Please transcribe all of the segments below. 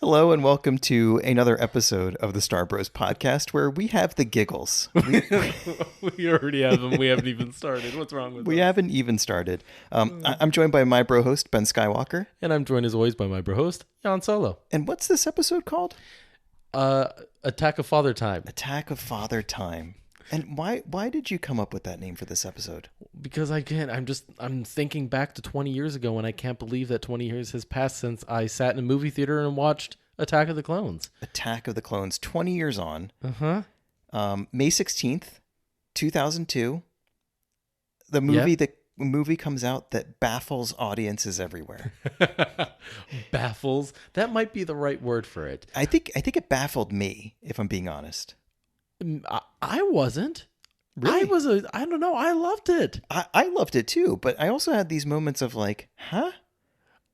Hello and welcome to another episode of the Star Bros podcast where we have the giggles. We already have them. We haven't even started. What's wrong with We us? haven't even started. I'm joined by my bro host, Ben Skywalker. And I'm joined as always by my bro host, Jan Solo. And what's this episode called? Attack of Father Time. Attack of Father Time. And why did you come up with that name for this episode? Because I'm thinking back to 20 years ago and I can't believe that 20 years has passed since I sat in a movie theater and watched Attack of the Clones. Attack of the Clones, 20 years on. Uh-huh. May 16th, 2002. The movie comes out that baffles audiences everywhere. Baffles. That might be the right word for it. I think it baffled me, if I'm being honest. I wasn't. Really? I don't know. I loved it. I loved it too, but I also had these moments of like, huh?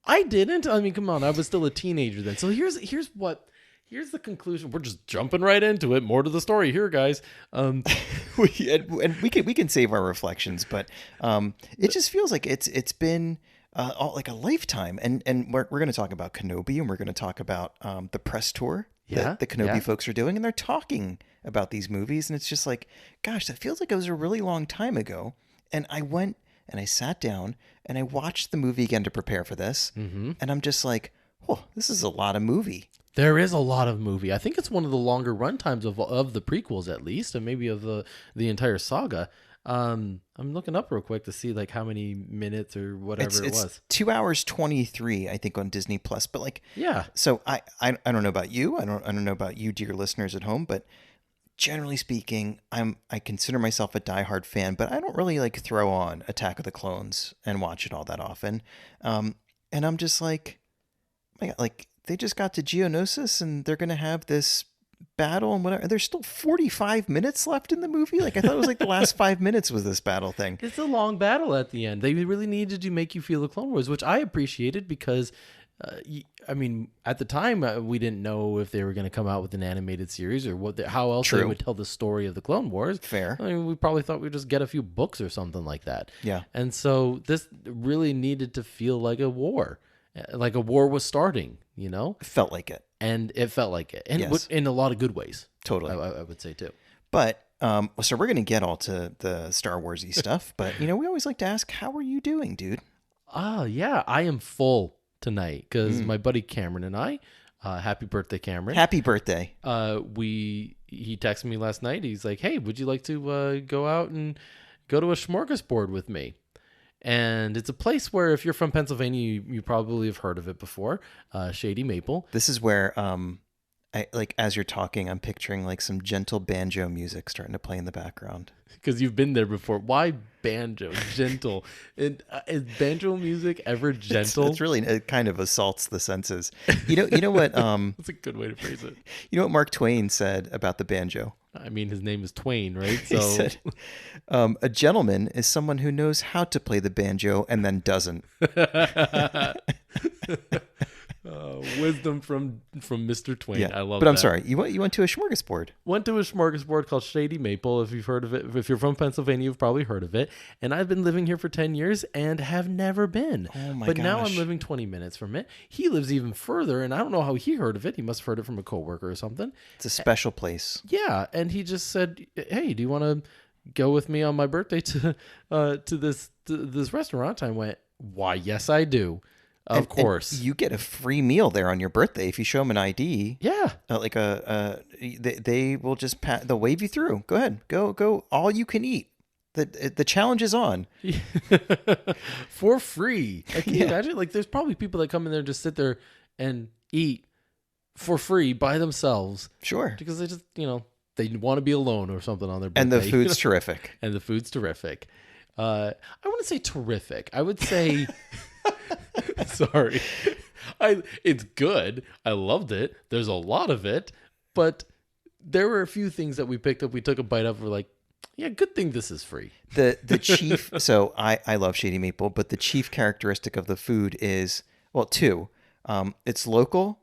I didn't. I mean, come on. I was still a teenager then. So here's the conclusion. We're just jumping right into it. More to the story here, guys. We can save our reflections, but it just feels like it's been like a lifetime. And we're going to talk about Kenobi, and we're going to talk about the press tour that the Kenobi folks are doing, and they're talking about these movies, and it's just like, gosh, that feels like it was a really long time ago. And I went and I sat down and I watched the movie again to prepare for this, and I'm just like, oh, this is a lot of movie. There is a lot of movie. I think it's one of the longer runtimes of the prequels, at least, and maybe of the entire saga. I'm looking up real quick to see like how many minutes or whatever it was. 2 hours 23, I think, on Disney Plus. But like, yeah. So I don't know about you. I don't know about you, dear listeners at home, but generally speaking, I consider myself a diehard fan, but I don't really like throw on Attack of the Clones and watch it all that often. And I'm just like, my God, like they just got to Geonosis and they're gonna have this battle and whatever. There's still 45 minutes left in the movie. Like I thought it was like the last 5 minutes was this battle thing. It's a long battle at the end. They really needed to make you feel the Clone Wars, which I appreciated because, I mean, at the time we didn't know if they were going to come out with an animated series or how else they would tell the story of the Clone Wars. Fair. I mean, we probably thought we'd just get a few books or something like that. Yeah. And so this really needed to feel like a war was starting, you know? It felt like it. And it felt like it. And in a lot of good ways. Totally. I would say too. But, so we're going to get all to the Star Wars-y stuff, but, you know, we always like to ask, how are you doing, dude? Yeah, I am full tonight because my buddy Cameron and I, happy birthday, Cameron. Happy birthday. He texted me last night. He's like, hey, would you like to go out and go to a smorgasbord with me? And it's a place where if you're from Pennsylvania, you probably have heard of it before, Shady Maple. This is where, I like as you're talking, I'm picturing like some gentle banjo music starting to play in the background. Because you've been there before. Why banjo? Gentle. Is banjo music ever gentle? It's really, it kind of assaults the senses. You know what? That's a good way to phrase it. You know what Mark Twain said about the banjo? I mean, his name is Twain, right? So He said, a gentleman is someone who knows how to play the banjo and then doesn't. Wisdom from Mr. Twain. Yeah, I love but that. I'm sorry. You went to a smorgasbord. Went to a smorgasbord called Shady Maple. If you've heard of it, if you're from Pennsylvania, you've probably heard of it. And I've been living here for 10 years and have never been. Oh my But gosh. now I'm living 20 minutes from it. He lives even further, and I don't know how he heard of it. He must have heard it from a coworker or something. It's a special place. Yeah, and he just said, "Hey, do you want to go with me on my birthday to this restaurant?" I went, "Why, yes, I do." Of course. And you get a free meal there on your birthday if you show them an ID. Yeah. They will just they'll wave you through. Go ahead. Go all you can eat. The challenge is on. For free. Can you imagine? Like there's probably people that come in there and just sit there and eat for free by themselves. Sure. Because they just, they want to be alone or something on their birthday. And the food's terrific. And the food's terrific. I wouldn't say terrific. I would say sorry. It's good. I loved it. There's a lot of it, but there were a few things that we picked up. We took a bite of. We're like, yeah, good thing this is free. The chief. So I love Shady Maple, but the chief characteristic of the food is, well, two. It's local,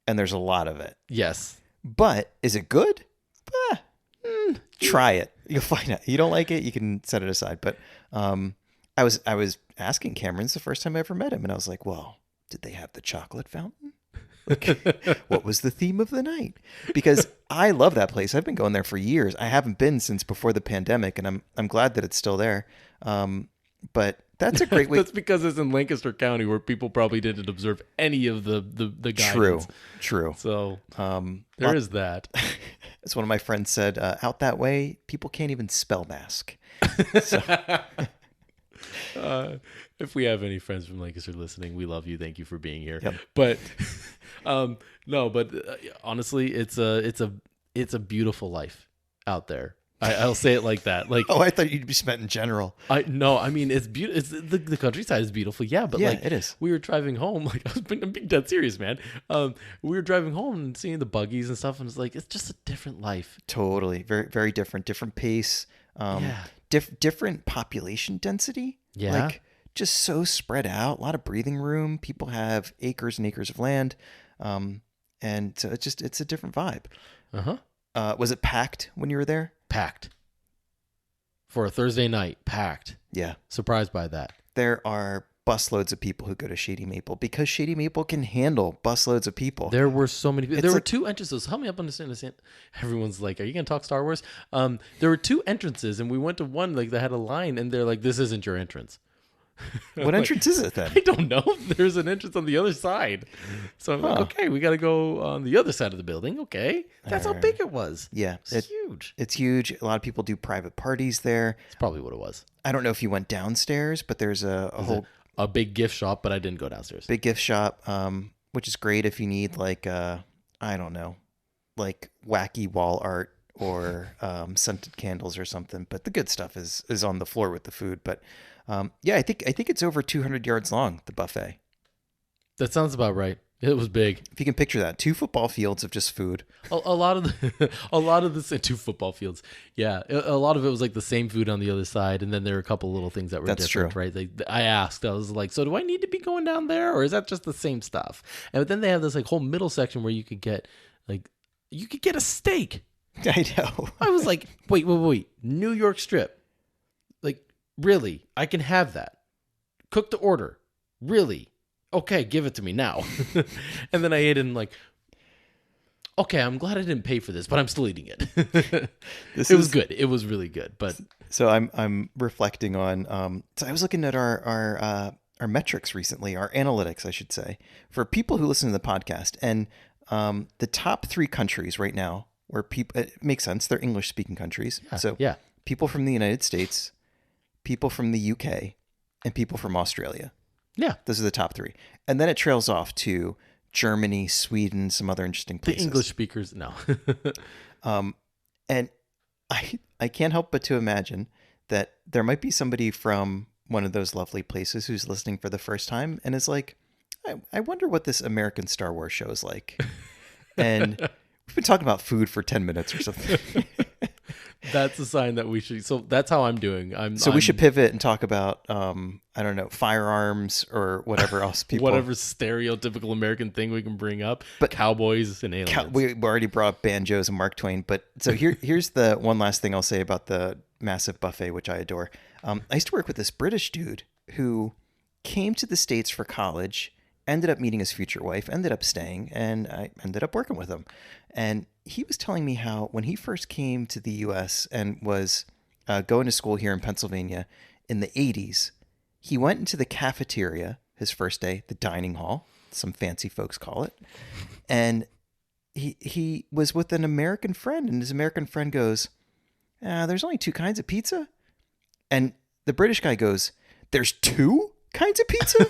and there's a lot of it. Yes. But is it good? Try it. You'll find out. You don't like it, you can set it aside. But I was asking Cameron, it's the first time I ever met him, and I was like, well, did they have the chocolate fountain? What was the theme of the night? Because I love that place. I've been going there for years. I haven't been since before the pandemic, and I'm glad that it's still there. But that's a great way. That's because it's in Lancaster County, where people probably didn't observe any of the guidance. True. So there is that. As one of my friends said, out that way, people can't even spell mask. So. If we have any friends from Lancaster listening, we love you. Thank you for being here. Yep. But no, but honestly, it's a beautiful life out there. I'll say it like that. Like, oh, I thought you'd be spent in general. I mean, it's beautiful. It's the countryside is beautiful. Yeah, but yeah, like it is. We were driving home. Like I'm being dead serious, man. We were driving home and seeing the buggies and stuff, and it's like it's just a different life. Totally, very very different pace. Different population density. Yeah. Like just so spread out. A lot of breathing room. People have acres and acres of land, and so it's a different vibe. Was it packed when you were there? Packed. For a Thursday night, packed. Yeah. Surprised by that. There are busloads of people who go to Shady Maple because Shady Maple can handle busloads of people. There were so many people. There were two entrances. Help me up understand this. Everyone's like, are you going to talk Star Wars? There were two entrances, and we went to one like that had a line, and they're like, this isn't your entrance. What entrance is it then? I don't know. There's an entrance on the other side. So I'm like, okay, we got to go on the other side of the building. Okay. That's how big it was. Yeah. It's huge. It's huge. A lot of people do private parties there. That's probably what it was. I don't know if you went downstairs, but there's a big gift shop, but I didn't go downstairs. Big gift shop, which is great if you need like, I don't know, like wacky wall art or scented candles or something. But the good stuff is on the floor with the food. But yeah, I think it's over 200 yards long, the buffet. That sounds about right. It was big. If you can picture that, 2 football fields of just food. A lot of the 2 football fields. Yeah, a lot of it was like the same food on the other side, and then there were a couple little things that were different, true. right? I asked, I was like, so do I need to be going down there, or is that just the same stuff? And then they have this like whole middle section where you could get a steak. I know. I was like, wait, New York strip. Like, really? I can have that. Cook to order. Really? Okay, give it to me now. And then I ate it and like, okay, I'm glad I didn't pay for this, but I'm still eating it. It was good. It was really good. But so I'm reflecting on. So I was looking at our metrics recently, our analytics, I should say, for people who listen to the podcast, and the top 3 countries right now where people, it makes sense, they're English speaking countries. Yeah, so yeah. People from the United States, people from the UK, and people from Australia. Yeah. Those are the top 3. And then it trails off to Germany, Sweden, some other interesting places. The English speakers, no. And I can't help but to imagine that there might be somebody from one of those lovely places who's listening for the first time and is like, I wonder what this American Star Wars show is like. And we've been talking about food for 10 minutes or something. That's a sign that we should. So that's how I'm doing. We should pivot and talk about, I don't know, firearms or whatever else people. Whatever stereotypical American thing we can bring up. But cowboys and aliens. We already brought up banjos and Mark Twain. But so here's the one last thing I'll say about the massive buffet, which I adore. I used to work with this British dude who came to the States for college, ended up meeting his future wife, ended up staying, and I ended up working with him. And he was telling me how when he first came to the U.S. and was going to school here in Pennsylvania in the 80s, he went into the cafeteria his first day, the dining hall, some fancy folks call it, and he was with an American friend, and his American friend goes, there's only 2 kinds of pizza? And the British guy goes, there's 2 kinds of pizza?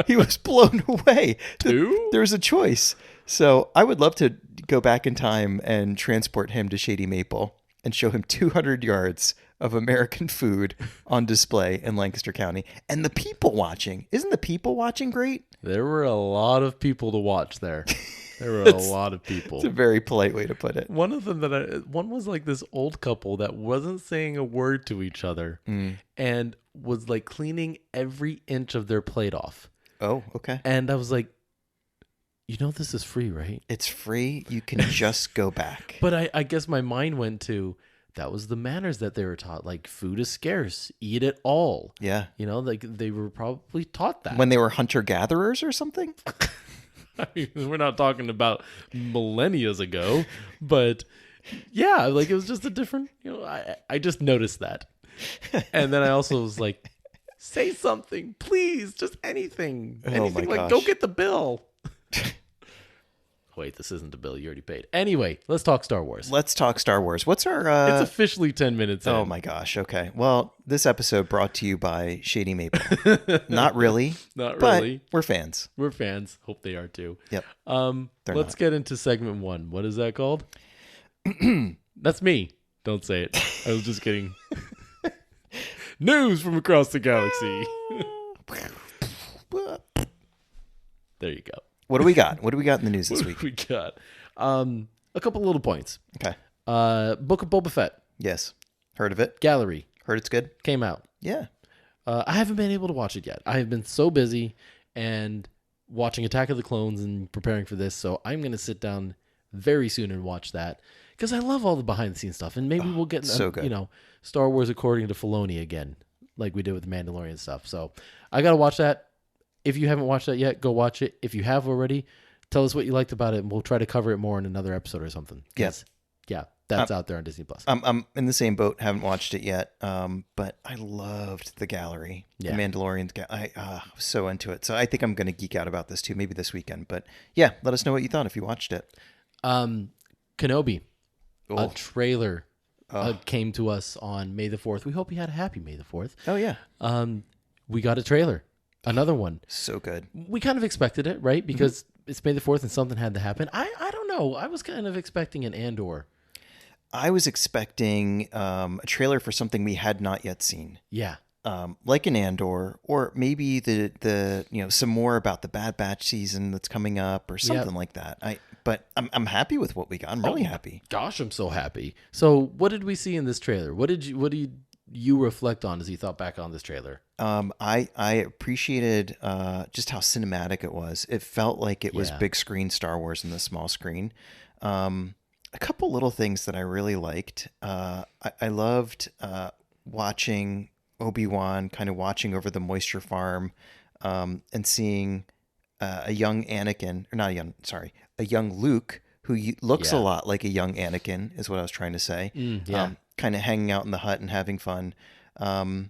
He was blown away. 2? There's a choice. So I would love to go back in time and transport him to Shady Maple and show him 200 yards of American food on display in Lancaster County. And the people watching. Isn't the people watching great? There were a lot of people to watch there. There were a lot of people. It's a very polite way to put it. One of them one was like this old couple that wasn't saying a word to each other and was like cleaning every inch of their plate off. Oh, okay. And I was like, this is free, right? It's free. You can just go back. But I guess my mind went to, that was the manners that they were taught. Like, food is scarce. Eat it all. Yeah. Like they were probably taught that. When they were hunter-gatherers or something? I mean, we're not talking about millennia ago, but yeah, like it was just a different, I just noticed that. And then I also was like, say something, please, just anything. Oh Anything, my like, go gosh. get the bill. Wait, this isn't the bill you already paid. Anyway, let's talk Star Wars. Let's talk Star Wars. What's our... It's officially 10 minutes in. Oh my gosh. Okay. Well, this episode brought to you by Shady Maple. Not really. Not but really. we're fans. We're fans. Hope they are too. Yep. Let's get into segment 1. What is that called? That's me. Don't say it. I was just kidding. News from across the galaxy. There you go. What do we got? What do we got in the news this week? We got a couple little points. Okay. Book of Boba Fett Yes. Heard of it? Gallery Heard it's good? came out. Yeah. I haven't been able to watch it yet. I have been so busy and watching Attack of the Clones and preparing for this, so I'm going to sit down very soon and watch that because I love all the behind the scenes stuff, and maybe we'll get so good. Star Wars according to Filoni again, like we did with the Mandalorian stuff. So I got to watch that. If you haven't watched that yet, go watch it. If you have already, tell us what you liked about it, and we'll try to cover it more in another episode or something. Yes. Yeah, that's out there on Disney Plus. I'm in the same boat. Haven't watched it yet. But I loved the gallery. Yeah. The Mandalorian. I was so into it. So I think I'm going to geek out about this too. Maybe this weekend. But yeah, let us know what you thought if you watched it. Kenobi, a Oh. trailer came to us on May the 4th. We hope you had a happy May the 4th. Oh yeah. We got a trailer. Another one. So good. We kind of expected it, right? Because it's May the 4th and something had to happen. I don't know. I was kind of expecting an Andor. I was expecting a trailer for something we had not yet seen. Yeah. Like an Andor, or maybe the some more about the Bad Batch season that's coming up, or something like that. But I'm happy with what we got. I'm really happy. Gosh, I'm so happy. So, what did we see in this trailer? What did you reflect on as you thought back on this trailer? I appreciated just how cinematic it was. It felt like it was big screen Star Wars in the small screen. A couple little things that I really liked. I loved watching Obi-Wan, kind of watching over the moisture farm, and seeing a young Anakin, or not a young, sorry, a young Luke who looks a lot like a young Anakin, is what I was trying to say. Kind of hanging out in the hut and having fun. I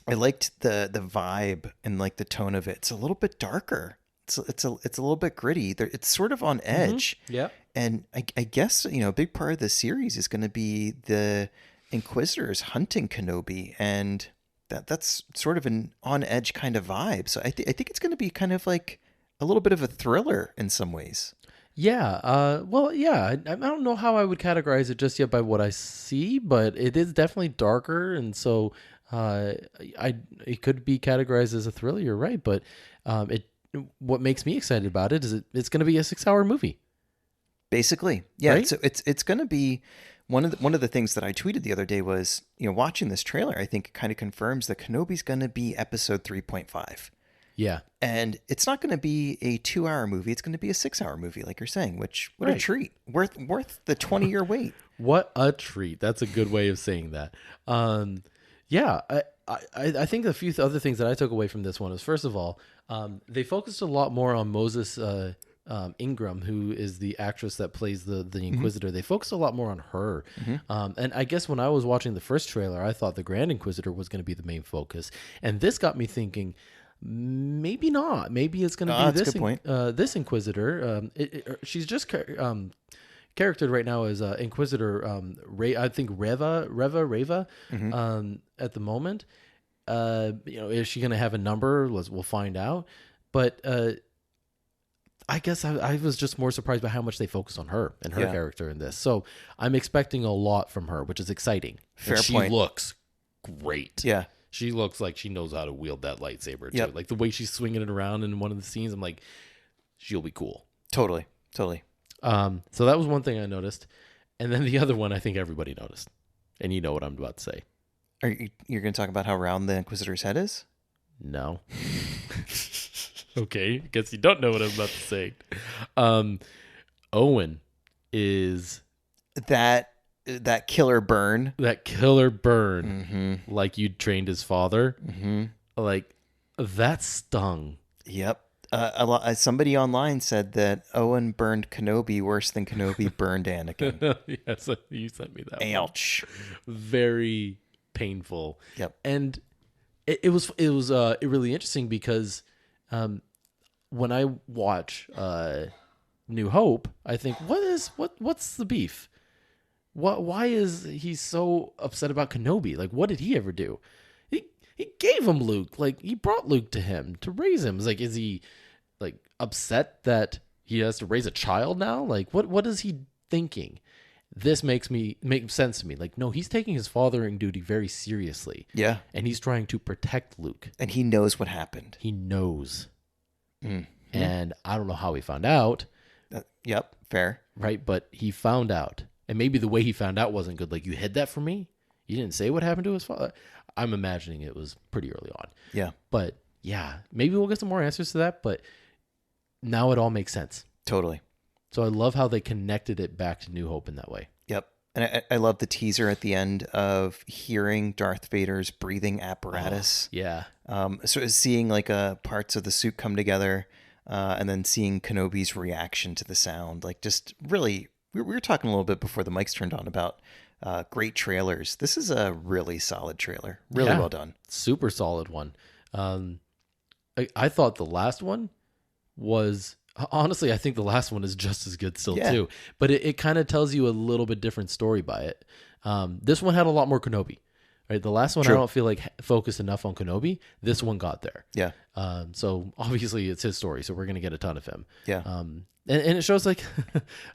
liked the vibe and like the tone of it. It's a little bit darker. It's a little bit gritty. It's sort of on edge. Yeah. And I guess a big part of the series is going to be the Inquisitors hunting Kenobi, and that's sort of an on edge kind of vibe. So I think it's going to be kind of like a little bit of a thriller in some ways. Yeah. Well, yeah. I don't know how I would categorize it just yet by what I see, but it is definitely darker, and so it could be categorized as a thriller. You're right, but what makes me excited about it is it's going to be a 6-hour movie. Basically, yeah. Right? So it's going to be one of the things that I tweeted the other day was watching this trailer. I think it kind of confirms that Kenobi's going to be episode 3.5. Yeah. And it's not going to be a 2-hour movie. It's going to be a 6-hour movie, like you're saying, what a treat. Worth the 20-year wait. What a treat. That's a good way of saying that. Yeah, I think a few other things that I took away from this one is, first of all, they focused a lot more on Moses Ingram, who is the actress that plays the Inquisitor. They focused a lot more on her. And I guess when I was watching the first trailer, I thought the Grand Inquisitor was going to be the main focus. And this got me thinking, maybe not. Maybe it's going to be this Inquisitor. She's just charactered right now as Inquisitor I think Reva at the moment. Is she going to have a number? We'll find out. But I guess I was just more surprised by how much they focused on her and her character in this. So I'm expecting a lot from her, which is exciting. Fair point. She looks great. Yeah. She looks like she knows how to wield that lightsaber too. Yep. Like the way she's swinging it around in one of the scenes, I'm like, she'll be cool. Totally. So that was one thing I noticed. And then the other one I think everybody noticed. And you know what I'm about to say. You're going to talk about how round the Inquisitor's head is? No. Okay, guess you don't know what I'm about to say. Owen is that killer burn. That killer burn, like you trained his father. Like that stung. Yep. somebody online said that Owen burned Kenobi worse than Kenobi burned Anakin. Yes, you sent me that one. Ouch. Very painful. Yep. And it was really interesting because when I watch New Hope, I think, what's the beef? Why is he so upset about Kenobi? Like, what did he ever do? He gave him Luke. Like, he brought Luke to him to raise him. It's like, is he like upset that he has to raise a child now? Like, what is he thinking? This makes sense to me. Like, no, he's taking his fathering duty very seriously. Yeah. And he's trying to protect Luke. And he knows what happened. He knows. Mm. And I don't know how he found out. Yep. Fair. Right. But he found out. And maybe the way he found out wasn't good. Like, you hid that from me? You didn't say what happened to his father? I'm imagining it was pretty early on. Yeah. But yeah, maybe we'll get some more answers to that. But now it all makes sense. Totally. So I love how they connected it back to New Hope in that way. Yep. And I love the teaser at the end of hearing Darth Vader's breathing apparatus. Yeah. So seeing like parts of the suit come together, and then seeing Kenobi's reaction to the sound, like just really, we were talking a little bit before the mics turned on about great trailers. This is a really solid trailer. Really well done. Super solid one. I thought the last one was, honestly, I think the last one is just as good still too. But it kind of tells you a little bit different story by it. This one had a lot more Kenobi. Right, the last one I don't feel like focused enough on Kenobi. This one got there. Yeah. So obviously it's his story, so we're gonna get a ton of him. Yeah. And it shows like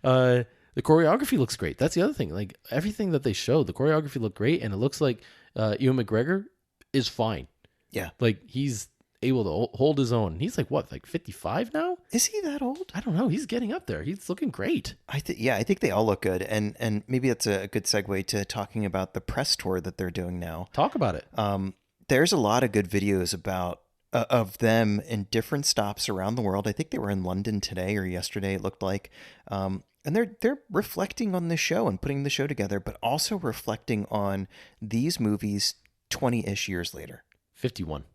the choreography looks great. That's the other thing. Like everything that they showed, the choreography looked great, and it looks like Ewan McGregor is fine. Yeah. Like he's able to hold his own. He's like what, like 55 now? Is he that old? I don't know. He's getting up there. He's looking great. I think they all look good, and maybe that's a good segue to talking about the press tour that they're doing now. Talk about it. There's a lot of good videos about of them in different stops around the world. I think they were in London today or yesterday. It looked like, and they're reflecting on the show and putting the show together, but also reflecting on these movies 20-ish years later. 51.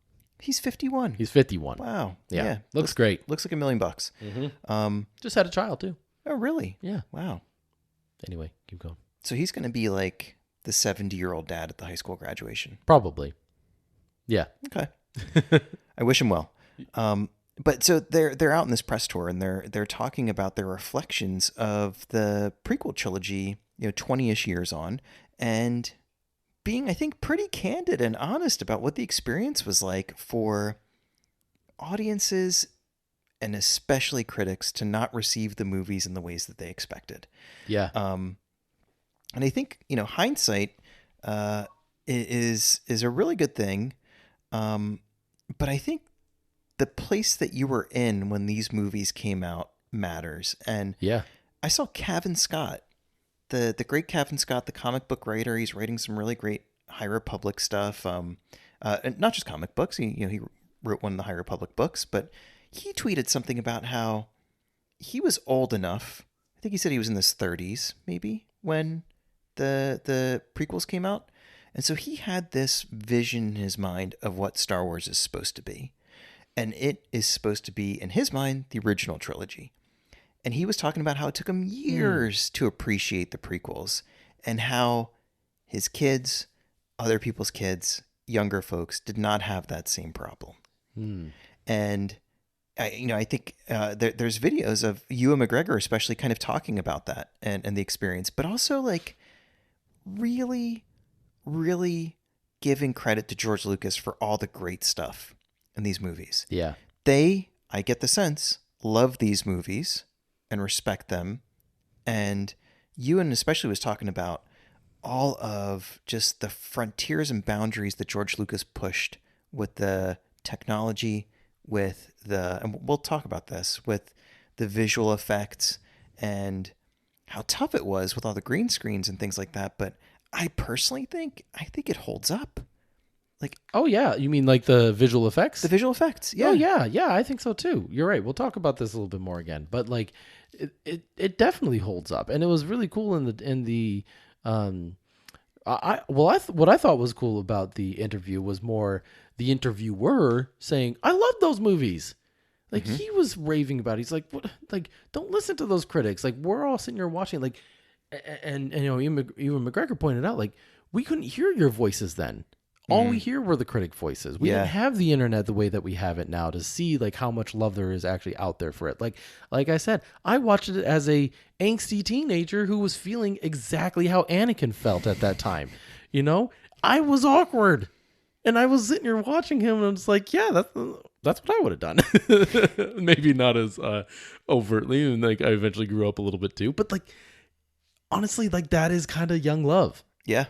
He's 51. He's 51. Wow. Yeah. Looks great. Looks like $1 million. Mm-hmm. Just had a child too. Oh, really? Yeah. Wow. Anyway, keep going. So he's going to be like the 70-year-old dad at the high school graduation. Probably. Yeah. Okay. I wish him well. But so they're out in this press tour, and they're talking about their reflections of the prequel trilogy, 20-ish years on, and being, I think, pretty candid and honest about what the experience was like for audiences and especially critics to not receive the movies in the ways that they expected. Yeah. And I think, hindsight is a really good thing. But I think the place that you were in when these movies came out matters. And I saw Cavan Scott, the great Cavan Scott, the comic book writer. He's writing some really great High Republic stuff. And not just comic books. He wrote one of the High Republic books, but he tweeted something about how he was old enough. I think he said he was in his 30s, maybe, when the prequels came out. And so he had this vision in his mind of what Star Wars is supposed to be. And it is supposed to be, in his mind, the original trilogy. And he was talking about how it took him years to appreciate the prequels, and how his kids, other people's kids, younger folks did not have that same problem. And I think there's videos of Ewan McGregor especially kind of talking about that and the experience, but also like really, really giving credit to George Lucas for all the great stuff in these movies. Yeah. I get the sense, love these movies and respect them. And Ewan especially was talking about all of just the frontiers and boundaries that George Lucas pushed with the technology, and we'll talk about this, with the visual effects and how tough it was with all the green screens and things like that. But I personally think it holds up. Like, oh yeah, you mean like the visual effects? The visual effects, yeah. Oh yeah, I think so too. You're right. We'll talk about this a little bit more again, but like, it definitely holds up, and it was really cool what I thought was cool about the interview was more the interviewer saying, "I love those movies." Like he was raving about it. He's like, what? Like, don't listen to those critics. Like, we're all sitting here watching. Like, and you know, even McGregor pointed out, like, we couldn't hear your voices then. All we hear were the critic voices. We didn't have the internet the way that we have it now to see like how much love there is actually out there for it. Like I said, I watched it as a angsty teenager who was feeling exactly how Anakin felt at that time. You know, I was awkward, and I was sitting here watching him, and I'm just like, yeah, that's what I would have done. Maybe not as overtly, and like I eventually grew up a little bit too. But like, honestly, like that is kind of young love. Yeah.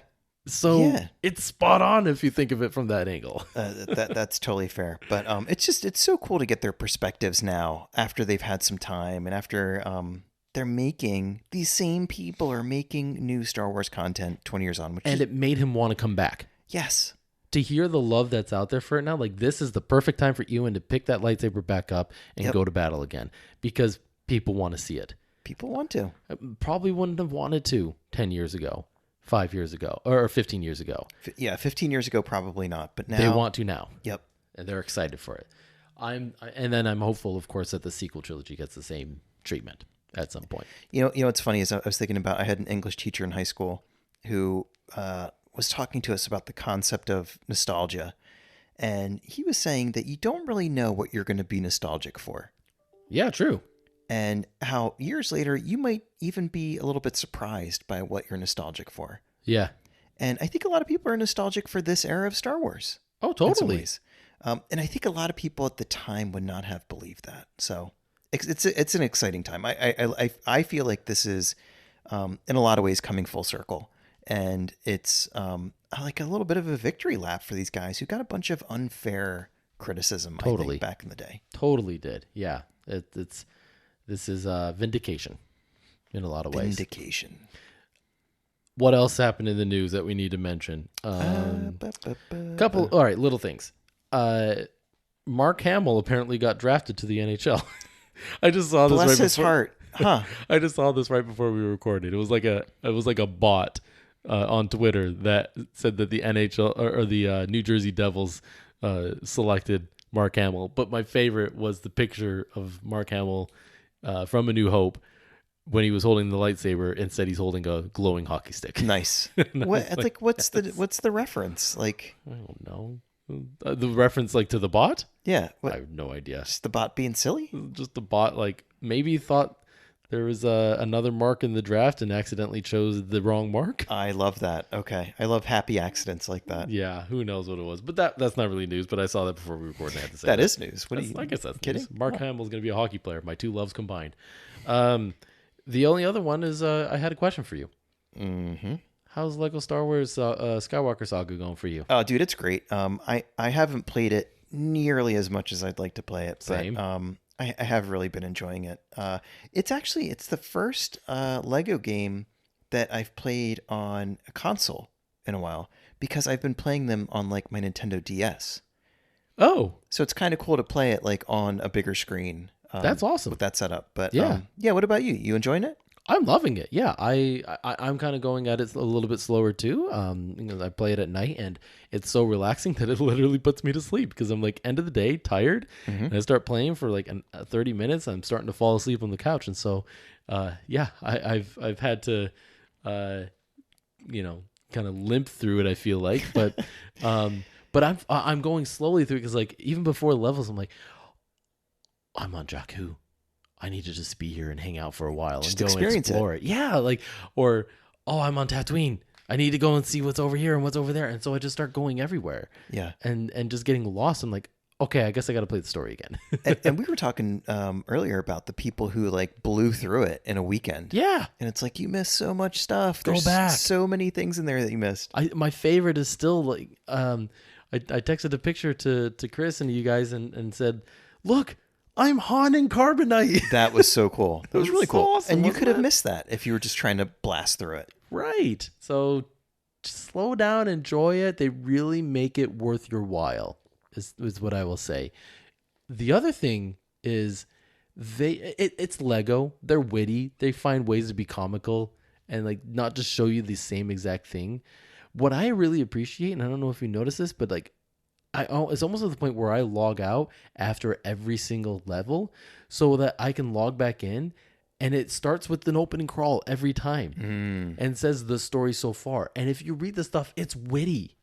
So it's spot on if you think of it from that angle. That's totally fair. But it's so cool to get their perspectives now after they've had some time and after these same people are making new Star Wars content 20 years on. It made him want to come back. Yes. To hear the love that's out there for it now, like this is the perfect time for Ewan to pick that lightsaber back up and go to battle again because people want to see it. People want to. Probably wouldn't have wanted to 10 years ago. 5 years ago or 15 years ago. 15 years ago, probably not, but now they want to now. Yep. And they're excited for it. I'm hopeful, of course, that the sequel trilogy gets the same treatment at some point. You know, what's funny is I was thinking about, I had an English teacher in high school who was talking to us about the concept of nostalgia. And he was saying that you don't really know what you're going to be nostalgic for. Yeah, true. And how years later, you might even be a little bit surprised by what you're nostalgic for. Yeah. And I think a lot of people are nostalgic for this era of Star Wars. Oh, totally. In some ways. And I think a lot of people at the time would not have believed that. So it's an exciting time. I feel like this is, in a lot of ways, coming full circle. And it's like a little bit of a victory lap for these guys who got a bunch of unfair criticism, I think, back in the day. Totally did. Yeah. This is vindication in a lot of ways. Vindication. What else happened in the news that we need to mention? Couple, all right, little things. Mark Hamill apparently got drafted to the NHL. I just saw this. Bless his heart. Huh. I just saw this right before we recorded. It was like a bot on Twitter that said that the NHL or the New Jersey Devils selected Mark Hamill. But my favorite was the picture of Mark Hamill from A New Hope when he was holding the lightsaber. Instead, he's holding a glowing hockey stick. Nice. What's the reference? Like, I don't know. The reference like to the bot? Yeah. I have no idea. Just the bot being silly? Just the bot like maybe thought there was another mark in the draft and accidentally chose the wrong mark. I love that. Okay. I love happy accidents like that. Yeah, who knows what it was. But that's not really news, but I saw that before we recorded. I had to say that is news. I guess that's kidding? News. Mark Hamill's going to be a hockey player. My two loves combined. The only other one is I had a question for you. Mm-hmm. How's Lego Star Wars Skywalker Saga going for you? Oh, dude, it's great. I haven't played it nearly as much as I'd like to play it. Same. But I have really been enjoying it. It's the first Lego game that I've played on a console in a while because I've been playing them on like my Nintendo DS. Oh, so it's kind of cool to play it like on a bigger screen. That's awesome with that setup. But yeah. What about you? You enjoying it? I'm loving it. Yeah, I'm kind of going at it a little bit slower too. I play it at night, and it's so relaxing that it literally puts me to sleep because I'm like end of the day tired, and I start playing for like 30 minutes. I'm starting to fall asleep on the couch, and so I've had to kind of limp through it. I feel like, but I'm going slowly through it because like even before levels, I'm like, I'm on Jakku. I need to just be here and hang out for a while just and go and explore it. Yeah, like, or, I'm on Tatooine. I need to go and see what's over here and what's over there. And so I just start going everywhere. Yeah. And just getting lost. I'm like, okay, I guess I got to play the story again. and we were talking earlier about the people who like blew through it in a weekend. Yeah. And it's like, you missed so much stuff. There's back. So many things in there that you missed. My favorite is still like, I texted a picture to Chris and you guys and said, look, I'm Han and Carbonite. That was so cool. That was really cool. Awesome, and you could have missed that if you were just trying to blast through it. Right. So just slow down, enjoy it. They really make it worth your while, is what I will say. The other thing is it's Lego. They're witty. They find ways to be comical and like not just show you the same exact thing. What I really appreciate, and I don't know if you notice this, but like it's almost to the point where I log out after every single level so that I can log back in, and it starts with an opening crawl every time and says the story so far. And if you read the stuff, it's witty.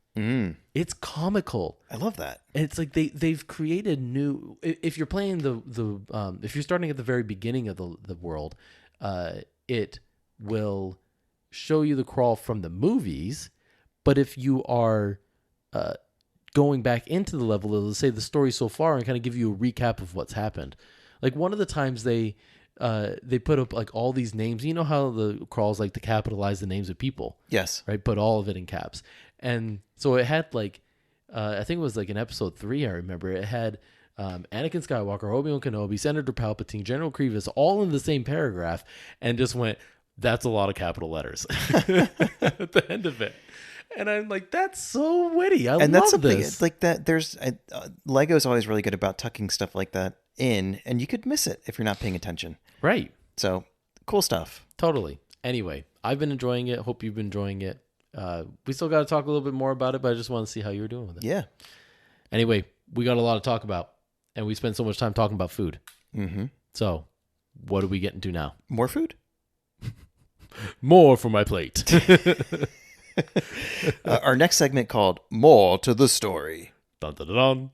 It's comical. I love that. And it's like they've created new. If you're playing if you're starting at the very beginning of the world, it will show you the crawl from the movies. But if you are going back into the level, it'll say the story so far and kind of give you a recap of what's happened. Like one of the times they put up like all these names. You know how the crawls like to capitalize the names of people. Yes. Right. Put all of it in caps. And so it had like, I think it was like in episode 3, I remember it had Anakin Skywalker, Obi-Wan Kenobi, Senator Palpatine, General Grievous, all in the same paragraph, and just went, that's a lot of capital letters at the end of it. And I'm like, that's so witty. I and love that's something this. like that. There's Lego's always really good about tucking stuff like that in, and you could miss it if you're not paying attention. Right. So cool stuff. Totally. Anyway, I've been enjoying it. Hope you've been enjoying it. We still got to talk a little bit more about it, but I just want to see how you're doing with it. Yeah. Anyway, we got a lot to talk about, and we spend so much time talking about food. Mm-hmm. So, what are we getting to now? More food? More for my plate. Our next segment called More to the Story. Dun, dun, dun, dun.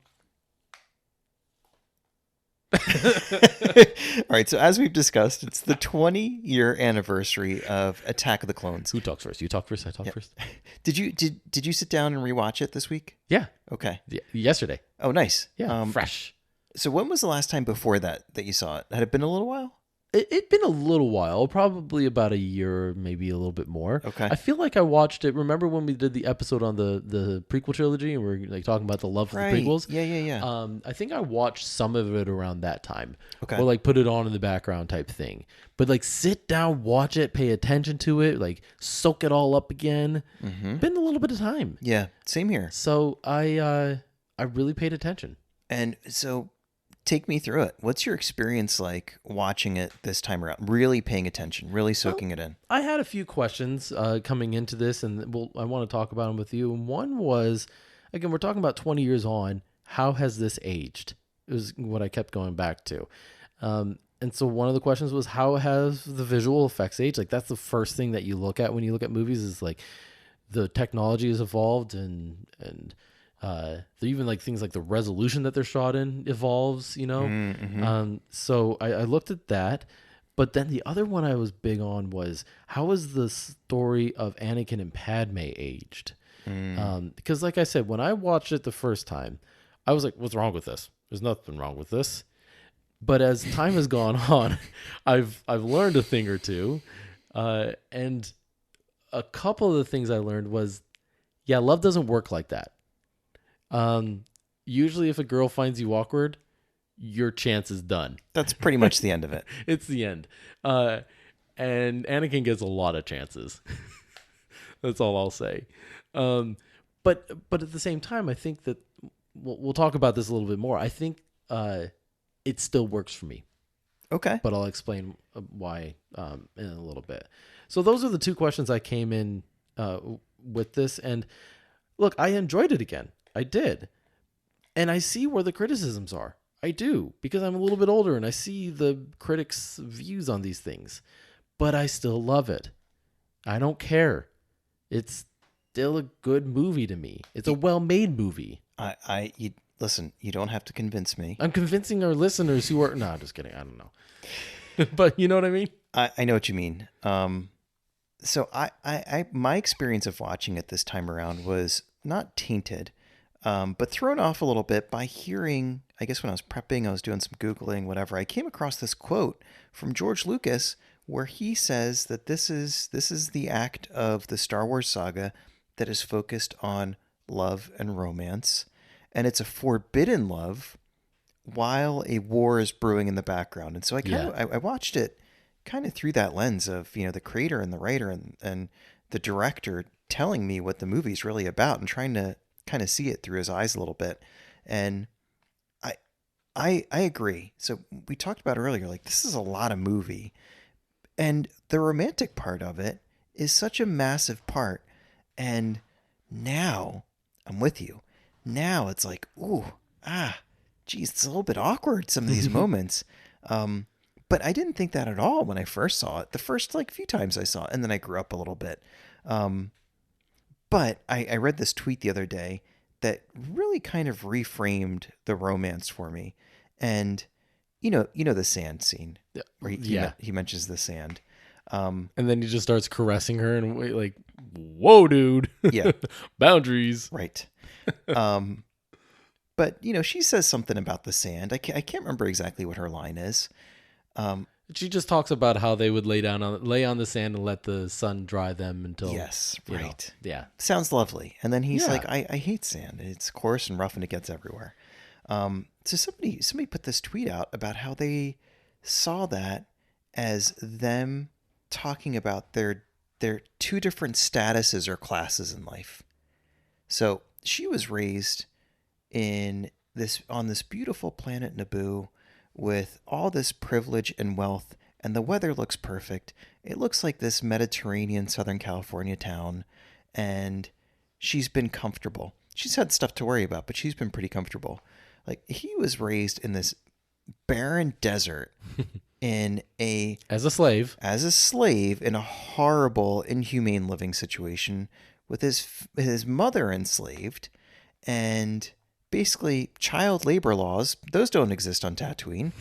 All right, so as we've discussed, it's the 20-year anniversary of Attack of the Clones. Who talks first? You talk first. I talk first. Did you sit down and rewatch it this week? Yeah. Okay. Yesterday. Oh, nice. Yeah. Fresh. So when was the last time before that you saw it? Had it been a little while? It'd been a little while, probably about a year, maybe a little bit more. Okay. I feel like I watched it. Remember when we did the episode on the prequel trilogy and we are like talking about the love of the prequels? Yeah. I think I watched some of it around that time. Okay. Or like put it on in the background type thing. But like sit down, watch it, pay attention to it, like soak it all up again. Mm-hmm. Been a little bit of time. Yeah, same here. So I really paid attention. And so take me through it. What's your experience like watching it this time around? Really paying attention, really soaking it in. I had a few questions coming into this, and I want to talk about them with you. And one was, again, we're talking about 20 years on. How has this aged? It was what I kept going back to. And so one of the questions was, how has the visual effects aged? Like that's the first thing that you look at when you look at movies is like the technology has evolved and even like things like the resolution that they're shot in evolves, you know? Mm-hmm. So I looked at that, but then the other one I was big on was how is the story of Anakin and Padme aged? Because like I said, when I watched it the first time, I was like, what's wrong with this? There's nothing wrong with this. But as time has gone on, I've learned a thing or two. And a couple of the things I learned was, yeah, love doesn't work like that. Usually if a girl finds you awkward, your chance is done. That's pretty much the end of it. It's the end. And Anakin gets a lot of chances. That's all I'll say. But at the same time, I think that we'll talk about this a little bit more. I think it still works for me. Okay. But I'll explain why in a little bit. So those are the two questions I came in with this. And look, I enjoyed it again. I did. And I see where the criticisms are. I do, because I'm a little bit older and I see the critics' views on these things. But I still love it. I don't care. It's still a good movie to me. It's a well-made movie. Listen, you don't have to convince me. I'm convincing our listeners who are... No, I'm just kidding. I don't know. But you know what I mean? I know what you mean. So my experience of watching it this time around was not tainted, but thrown off a little bit by hearing, I guess when I was prepping, I was doing some Googling, whatever, I came across this quote from George Lucas where he says that this is the act of the Star Wars saga that is focused on love and romance. And it's a forbidden love while a war is brewing in the background. And so I watched it kind of through that lens of, you know, the creator and the writer and the director telling me what the movie's really about and trying to kind of see it through his eyes a little bit. And I agree. So we talked about earlier, like this is a lot of movie. And the romantic part of it is such a massive part. And now I'm with you. now it's like, ooh, geez, it's a little bit awkward, some of these moments. But I didn't think that at all when I first saw it. The first like few times I saw it, and then I grew up a little bit. But I read this tweet the other day that really kind of reframed the romance for me. And you know the sand scene where he mentions the sand. And then he just starts caressing her and like, whoa, dude. Yeah. Boundaries. Right. But she says something about the sand. I can't remember exactly what her line is. She just talks about how they would lay on the sand and let the sun dry them until. Yes, right. Yeah. Sounds lovely. And then he's like, I hate sand. It's coarse and rough and it gets everywhere. So somebody put this tweet out about how they saw that as them talking about their two different statuses or classes in life. So she was raised on this beautiful planet Naboo with all this privilege and wealth, and the weather looks perfect. It looks like this Mediterranean Southern California town, and she's been comfortable. She's had stuff to worry about, but she's been pretty comfortable. Like, he was raised in this barren desert as a slave in a horrible, inhumane living situation with his mother enslaved, and basically child labor laws. Those don't exist on Tatooine.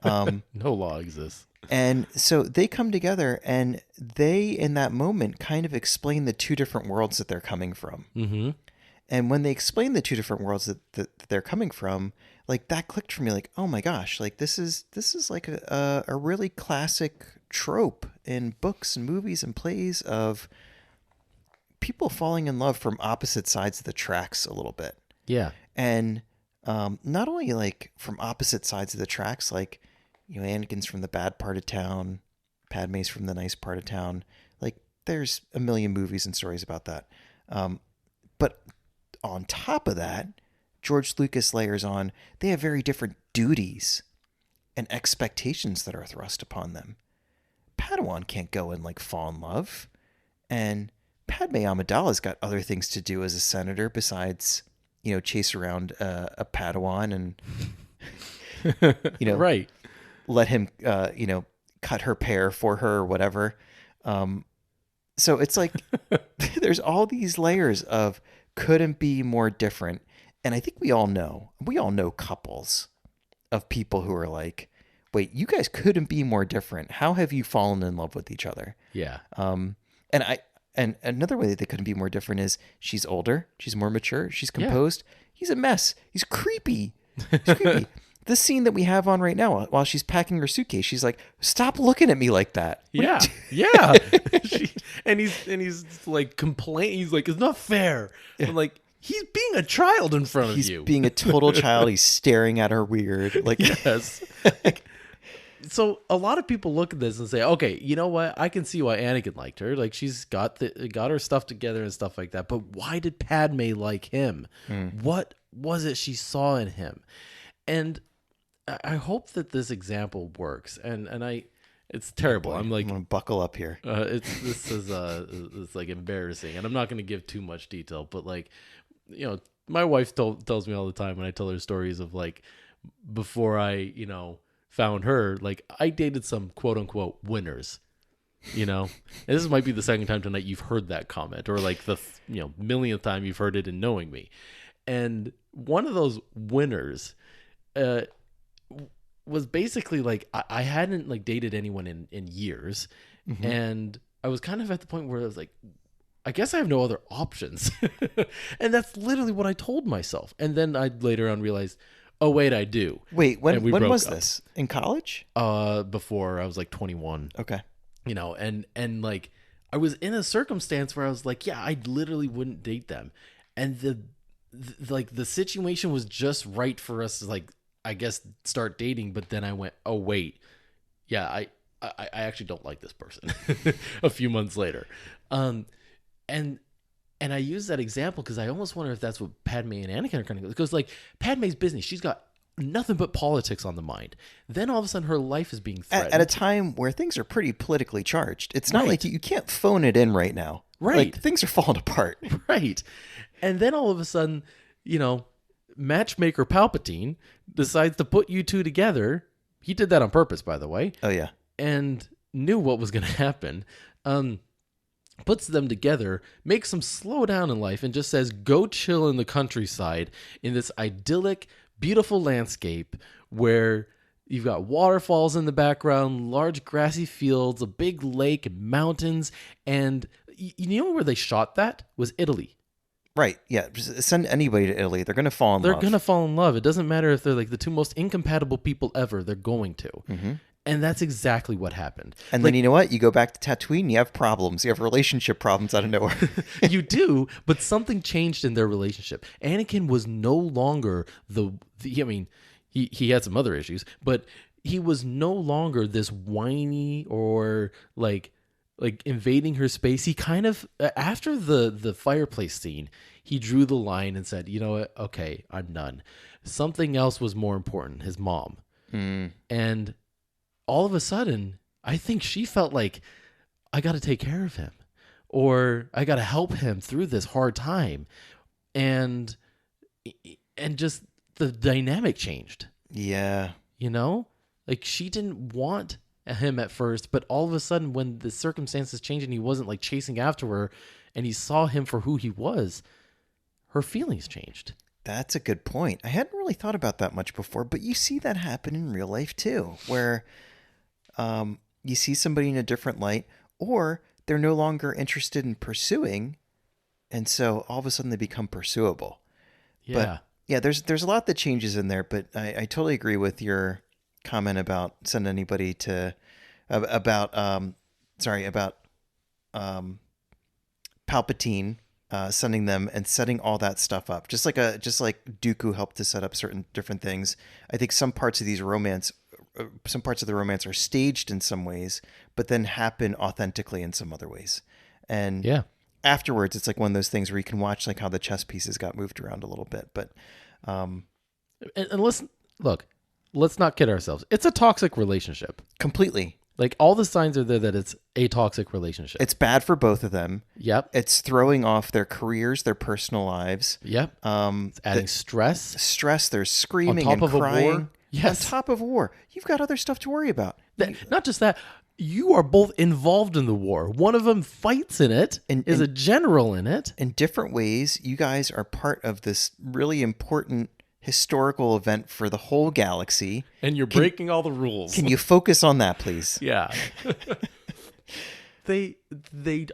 No law exists. And so they come together, and they, in that moment, kind of explain the two different worlds that they're coming from. Mm-hmm. And when they explain the two different worlds that they're coming from, like, that clicked for me, like, oh my gosh, like this is like a really classic trope in books and movies and plays of people falling in love from opposite sides of the tracks a little bit. Yeah. And not only like from opposite sides of the tracks, like, Anakin's from the bad part of town, Padme's from the nice part of town. Like, there's a million movies and stories about that. But on top of that, George Lucas layers on, they have very different duties and expectations that are thrust upon them. Padawan can't go and like fall in love. And Padme Amidala's got other things to do as a senator besides, chase around a Padawan and, right. let him, cut her pear for her or whatever. So it's like there's all these layers of couldn't be more different. And I think we all know couples of people who are like, wait, you guys couldn't be more different. How have you fallen in love with each other? Yeah. And another way that they couldn't be more different is she's older, she's more mature, she's composed. Yeah. He's a mess. He's creepy. This scene that we have on right now, while she's packing her suitcase, she's like, "Stop looking at me like that." Yeah, and he's like complaining. He's like, "It's not fair." Yeah. I'm like, he's being a child in front of you. He's being a total child. He's staring at her weird. Like, yes. So a lot of people look at this and say, "Okay, you know what? I can see why Anakin liked her. Like, she's got her stuff together and stuff like that. But why did Padme like him? What was it she saw in him?" And I hope that this example works. And it's terrible. Oh, I'm like, I'm gonna buckle up here. It's like embarrassing, and I'm not going to give too much detail. But like, my wife tells me all the time when I tell her stories of like before I found her, like I dated some quote unquote winners, and this might be the second time tonight you've heard that comment, or like the millionth time you've heard it in knowing me. And one of those winners was basically like I hadn't like dated anyone in years, and I was kind of at the point where I was like, I guess I have no other options. And that's literally what I told myself. And then I later on realized, oh wait, I do. Wait, when was this? In college? Before I was like 21. Okay. And like I was in a circumstance where I was like, yeah, I literally wouldn't date them. And the situation was just right for us to like, I guess, start dating. But then I went, oh wait, yeah, I actually don't like this person a few months later. And I use that example because I almost wonder if that's what Padme and Anakin are kind of go. Because like Padme's business, she's got nothing but politics on the mind. Then all of a sudden her life is being threatened. At a time where things are pretty politically charged. It's not like you can't phone it in right now. Right. Like things are falling apart. Right. And then all of a sudden, matchmaker Palpatine decides to put you two together. He did that on purpose, by the way. Oh, yeah. And knew what was going to happen. Puts them together, makes them slow down in life, and just says, go chill in the countryside in this idyllic, beautiful landscape where you've got waterfalls in the background, large grassy fields, a big lake, mountains, and you know where they shot that? Was Italy. Right. Yeah. Just send anybody to Italy. They're going to fall in love. They're going to fall in love. It doesn't matter if they're like the two most incompatible people ever. They're going to. Mm-hmm. And that's exactly what happened. And then you know what? You go back to Tatooine, you have problems. You have relationship problems out of nowhere. You do, but something changed in their relationship. Anakin was no longer I mean, he had some other issues, but he was no longer this whiny or like invading her space. He kind of, after the fireplace scene, he drew the line and said, you know what? Okay, I'm done. Something else was more important, his mom. And all of a sudden, I think she felt like, I got to take care of him, or I got to help him through this hard time. And just the dynamic changed. Yeah. You know, like she didn't want him at first, but all of a sudden when the circumstances changed and he wasn't like chasing after her and he saw him for who he was, her feelings changed. That's a good point. I hadn't really thought about that much before, but you see that happen in real life too, where you see somebody in a different light, or they're no longer interested in pursuing, and so all of a sudden they become pursuable. Yeah. But yeah, there's a lot that changes in there, but I totally agree with your comment about send anybody to about Palpatine sending them and setting all that stuff up, just like Dooku helped to set up certain different things. I think some parts of the romance are staged in some ways, but then happen authentically in some other ways. And yeah, afterwards, it's like one of those things where you can watch like how the chess pieces got moved around a little bit. But and let's not kid ourselves. It's a toxic relationship. Completely. Like all the signs are there that it's a toxic relationship. It's bad for both of them. Yep. It's throwing off their careers, their personal lives. Yep. It's adding stress. There's screaming on top and of crying. A war. Yes. On top of war. You've got other stuff to worry about. Not just that. You are both involved in the war. One of them fights in it, is a general in it. In different ways, you guys are part of this really important historical event for the whole galaxy. And you're breaking all the rules. Can you focus on that, please? Yeah. They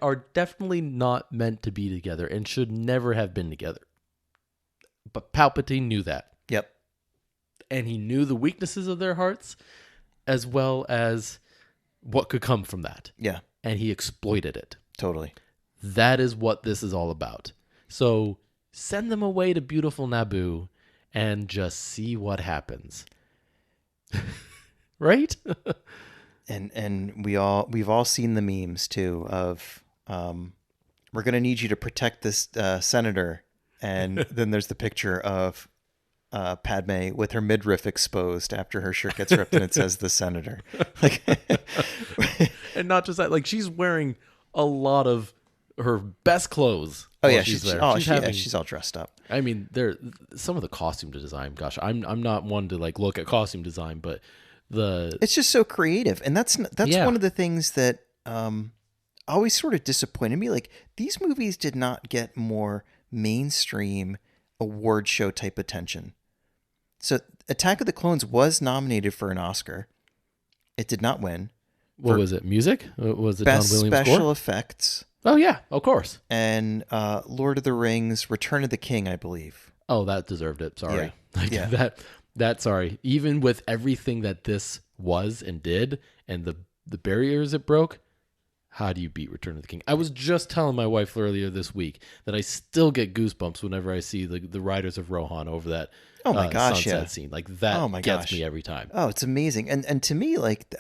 are definitely not meant to be together and should never have been together. But Palpatine knew that. Yep. And he knew the weaknesses of their hearts as well as what could come from that. Yeah. And he exploited it. Totally. That is what this is all about. So send them away to beautiful Naboo and just see what happens. Right? And we've all seen the memes too of we're going to need you to protect this senator, and then there's the picture of Padme with her midriff exposed after her shirt gets ripped and it says the senator. Like, and not just that, like she's wearing a lot of her best clothes. Oh yeah, she's there. She's all dressed up. I mean, some of the costume design. Gosh, I'm not one to like look at costume design, but it's just so creative, and that's one of the things that always sort of disappointed me. Like these movies did not get more mainstream award show type attention. So Attack of the Clones was nominated for an Oscar. It did not win. What was it? Music? Was it Best John Williams special score? effects? Oh yeah, of course. And Lord of the Rings: Return of the King, I believe. Oh, that deserved it. Sorry. Yeah. Like yeah. That sorry. Even with everything that this was and did and the barriers it broke, how do you beat Return of the King? I was just telling my wife earlier this week that I still get goosebumps whenever I see the Riders of Rohan over that sunset scene. Like that gets me every time. Oh, it's amazing. And to me, like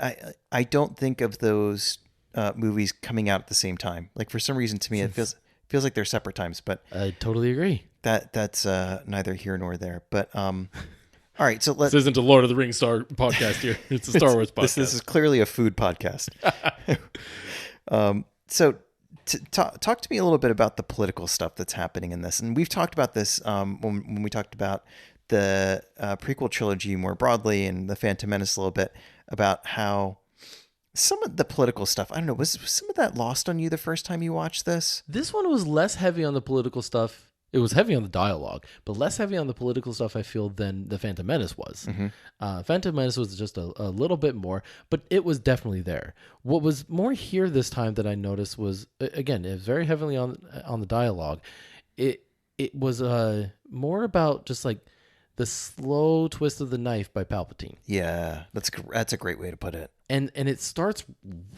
I don't think of those movies coming out at the same time. Like for some reason, to me, it feels like they're separate times. But I totally agree. That's neither here nor there. But all right, so this isn't a Lord of the Rings podcast here. It's a Star Wars podcast. This is clearly a food podcast. So talk to me a little bit about the political stuff that's happening in this. And we've talked about this when we talked about the prequel trilogy more broadly and the Phantom Menace a little bit about how some of the political stuff, I don't know, was some of that lost on you the first time you watched this? This one was less heavy on the political stuff. It was heavy on the dialogue, but less heavy on the political stuff, I feel, than the Phantom Menace was. Phantom Menace was just a little bit more, but it was definitely there. What was more here this time that I noticed was, again, it was very heavily on the dialogue. It was more about just like the slow twist of the knife by Palpatine. Yeah, that's a great way to put it. And it starts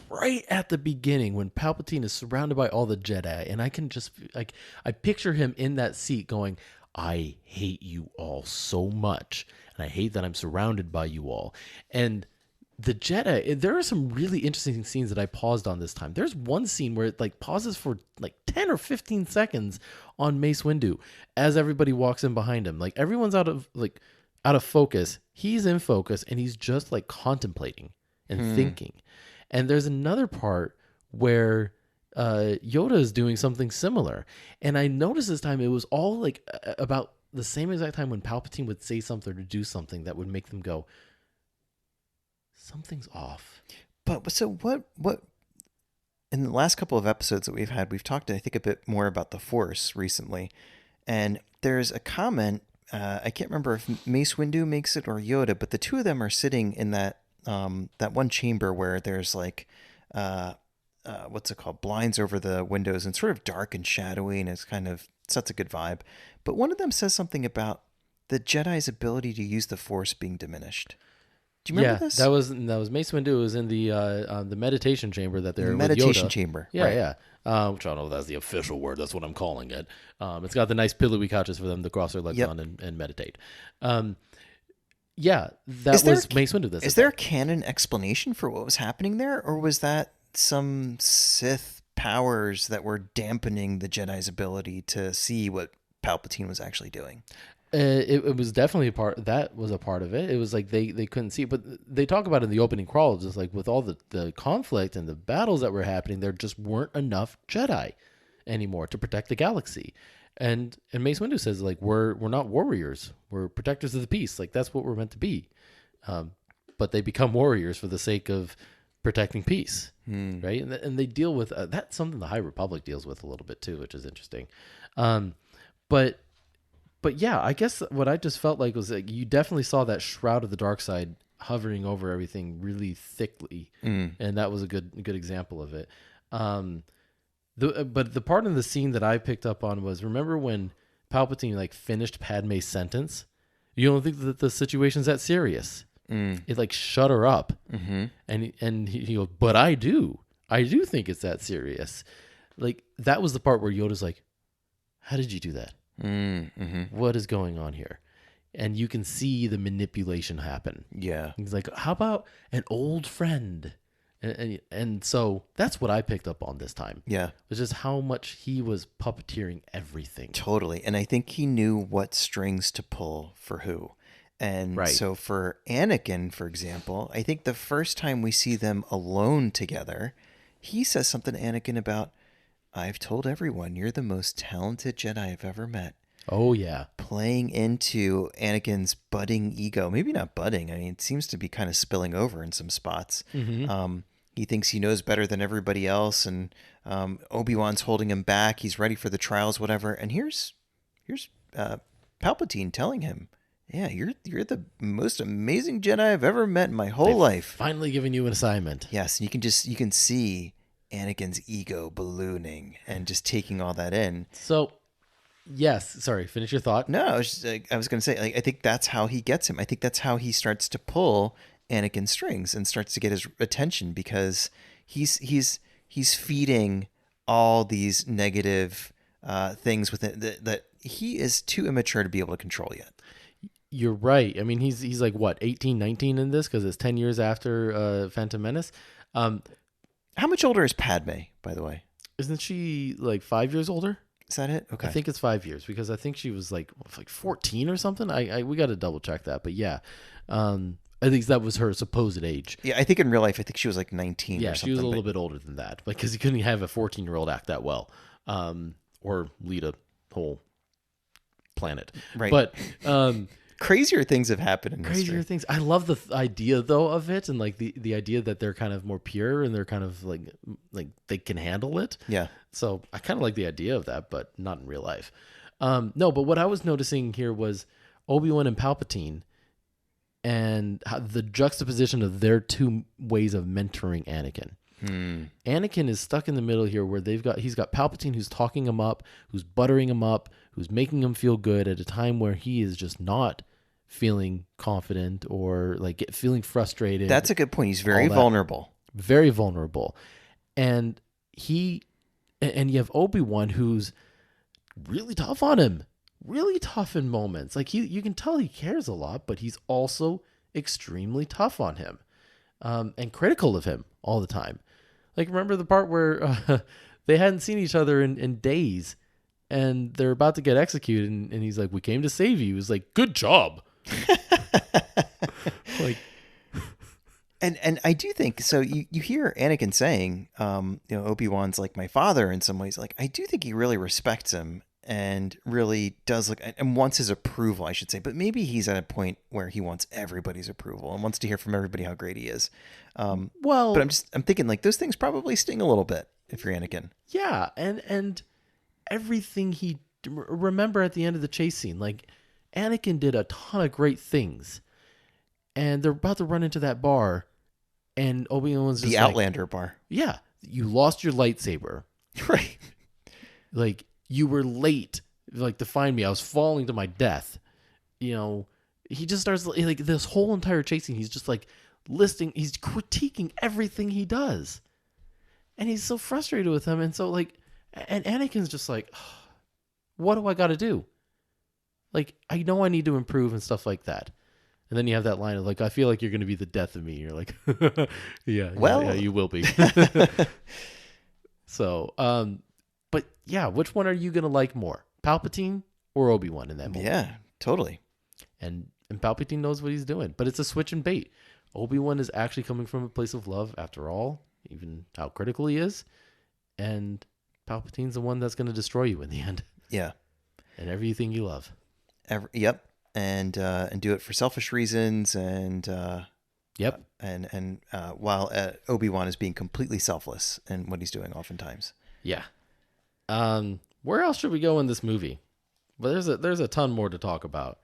right at the beginning when Palpatine is surrounded by all the Jedi, and I can just like I picture him in that seat going, "I hate you all so much, and I hate that I'm surrounded by you all." And the Jedi, there are some really interesting scenes that I paused on this time. There's one scene where it like pauses for like 10 or 15 seconds on Mace Windu as everybody walks in behind him. Like everyone's out of focus. He's in focus, and he's just like contemplating and thinking. And there's another part where Yoda is doing something similar. And I noticed this time it was all like about the same exact time when Palpatine would say something or do something that would make them go, something's off. But so what in the last couple of episodes that we've had, we've talked, I think, a bit more about the Force recently. And there's a comment, I can't remember if Mace Windu makes it or Yoda, but the two of them are sitting in that one chamber where there's like what's it called, blinds over the windows and sort of dark and shadowy, and it's kind of sets a good vibe. But one of them says something about the Jedi's ability to use the Force being diminished. Do you remember this? That was Mace Windu. It was in the meditation chamber that they're meditation with Yoda. chamber. Yeah, right. yeah. Which I don't know if that's the official word. That's what I'm calling it. It's got the nice pillowy couches for them to cross their legs on and meditate. Yeah, that was Mace Windu. Is there a canon explanation for what was happening there, or was that some Sith powers that were dampening the Jedi's ability to see what Palpatine was actually doing? It was definitely a part of it. It was like they couldn't see it, but they talk about it in the opening crawl, just like with all the conflict and the battles that were happening, there just weren't enough Jedi anymore to protect the galaxy. And Mace Windu says, like, we're not warriors, we're protectors of the peace. Like, that's what we're meant to be. But they become warriors for the sake of protecting peace, right? And they deal with that's something the High Republic deals with a little bit too, which is interesting. But yeah, I guess what I just felt like was like you definitely saw that shroud of the dark side hovering over everything really thickly, and that was a good example of it. But the part in the scene that I picked up on was, remember when Palpatine like finished Padme's sentence? You don't think that the situation's that serious? It like shut her up, and he goes, but I do think it's that serious. Like that was the part where Yoda's like, how did you do that? What is going on here? And you can see the manipulation happen. Yeah. He's like, how about an old friend? And so that's what I picked up on this time. Yeah. Was just how much he was puppeteering everything. Totally. And I think he knew what strings to pull for who. And so for Anakin, for example, I think the first time we see them alone together, he says something to Anakin about, I've told everyone you're the most talented Jedi I've ever met. Oh, yeah. Playing into Anakin's budding ego. Maybe not budding. I mean, it seems to be kind of spilling over in some spots. He thinks he knows better than everybody else, and Obi-Wan's holding him back. He's ready for the trials, whatever. And here's Palpatine telling him, yeah, you're the most amazing Jedi I've ever met in my whole life. Finally giving you an assignment. Yes, and you can see Anakin's ego ballooning and just taking all that in. So, yes, sorry, finish your thought. No, I was going to say, like, I think that's how he gets him. I think that's how he starts to pull Anakin's strings and starts to get his attention, because he's feeding all these negative things with it that he is too immature to be able to control yet. You're right. I mean, he's like, what, 18, 19 in this? Because it's 10 years after Phantom Menace. How much older is Padme, by the way? Isn't she like 5 years older? Is that it? Okay. I think it's 5 years, because I think she was like 14 or something. We got to double check that. But yeah, I think that was her supposed age. Yeah, I think in real life, I think she was like 19 yeah, or something. She was a little bit older than that, because you couldn't have a 14-year-old act that well, or lead a whole planet. Right. But Crazier things have happened in Crazier history. things. I love the idea though of it, and like the idea that they're kind of more pure and they're kind of like they can handle it. Yeah. So I kind of like the idea of that, but not in real life. No, but what I was noticing here was Obi-Wan and Palpatine, and how the juxtaposition of their two ways of mentoring Anakin. Anakin is stuck in the middle here, where he's got Palpatine who's talking him up, who's buttering him up, who's making him feel good at a time where he is just not feeling confident or like feeling frustrated. That's a good point. He's very vulnerable. Very vulnerable. And you have Obi-Wan who's really tough on him. Really tough in moments. Like you can tell he cares a lot, but he's also extremely tough on him. And critical of him all the time. Like, remember the part where they hadn't seen each other in days, and they're about to get executed, and he's like, "We came to save you." He was like, "Good job." Like, and I do think so. You hear Anakin saying, Obi-Wan's like my father in some ways. Like, I do think he really respects him and really does look and wants his approval, I should say. But maybe he's at a point where he wants everybody's approval and wants to hear from everybody how great he is. But I'm thinking like those things probably sting a little bit if you're Anakin. Yeah, and everything remember at the end of the chase scene, like Anakin did a ton of great things, and they're about to run into that bar, and Obi-Wan's just the Outlander bar. Yeah, you lost your lightsaber, right? Like you were late, like to find me. I was falling to my death. He just starts like this whole entire chase scene. He's just like he's critiquing everything he does, and he's so frustrated with him, and so like. And Anakin's just like, oh, what do I got to do? Like, I know I need to improve and stuff like that. And then you have that line of like, I feel like you're going to be the death of me. You're like, yeah, you will be. So, but yeah, which one are you going to like more? Palpatine or Obi-Wan in that moment? Yeah, totally. And Palpatine knows what he's doing, but it's a switch and bait. Obi-Wan is actually coming from a place of love after all, even how critical he is. And Palpatine's the one that's going to destroy you in the end. Yeah. And everything you love. Yep. And do it for selfish reasons and yep. And while Obi-Wan is being completely selfless in what he's doing oftentimes. Yeah. Where else should we go in this movie? Well, there's a ton more to talk about.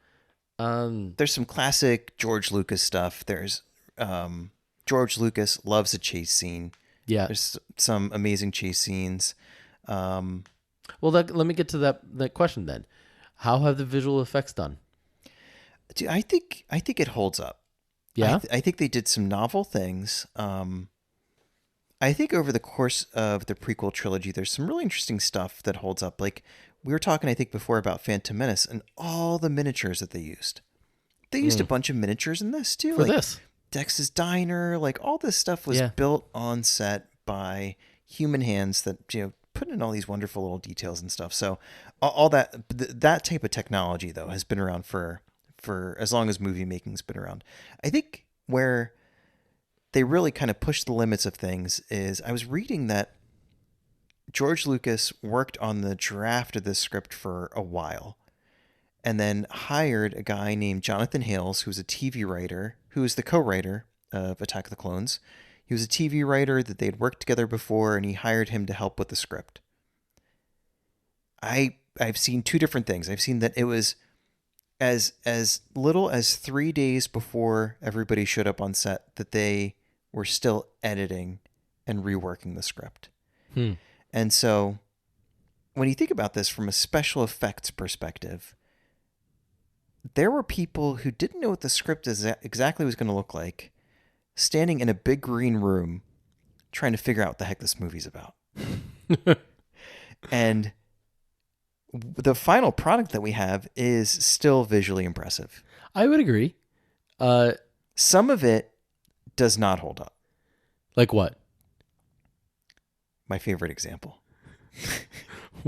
There's some classic George Lucas stuff. There's George Lucas loves a chase scene. Yeah. There's some amazing chase scenes. Well, let me get to that question then. How have the visual effects done? Dude, I think it holds up. Yeah, I think they did some novel things. I think over the course of the prequel trilogy, there's some really interesting stuff that holds up. Like we were talking, I think, before about Phantom Menace and all the miniatures that they used. They used a bunch of miniatures in this too. For like this. Dex's Diner, like all this stuff was built on set by human hands that put in all these wonderful little details and stuff. So all that type of technology though has been around for as long as movie making's been around. I think where they really kind of pushed the limits of things is I was reading that George Lucas worked on the draft of this script for a while and then hired a guy named Jonathan Hales, who's a TV writer, who is the co-writer of Attack of the Clones. He was a TV writer that they'd worked together before, and he hired him to help with the script. I've seen two different things. I've seen that it was as little as 3 days before everybody showed up on set that they were still editing and reworking the script. And so when you think about this from a special effects perspective, there were people who didn't know what the script exactly was going to look like, standing in a big green room trying to figure out what the heck this movie's about. And the final product that we have is still visually impressive. I would agree. Some of it does not hold up. Like what? My favorite example.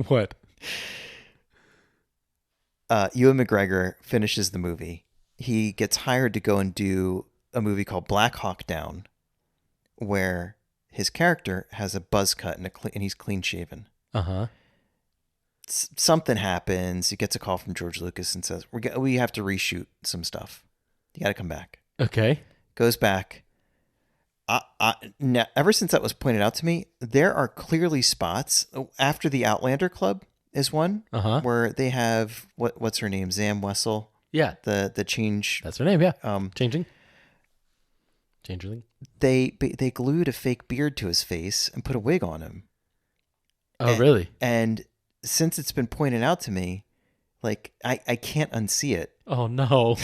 What? Ewan McGregor finishes the movie. He gets hired to go and do a movie called Black Hawk Down, where his character has a buzz cut and he's clean shaven. Uh-huh. something happens. He gets a call from George Lucas and says, we have to reshoot some stuff. You got to come back. Okay. Goes back. Now, ever since that was pointed out to me, there are clearly spots after the Outlander Club is one where they have what's her name, Zam Wessel. Yeah, the change. that's her name. Yeah, Changeling. They glued a fake beard to his face and put a wig on him. Oh, really? And since it's been pointed out to me, like I can't unsee it. Oh no,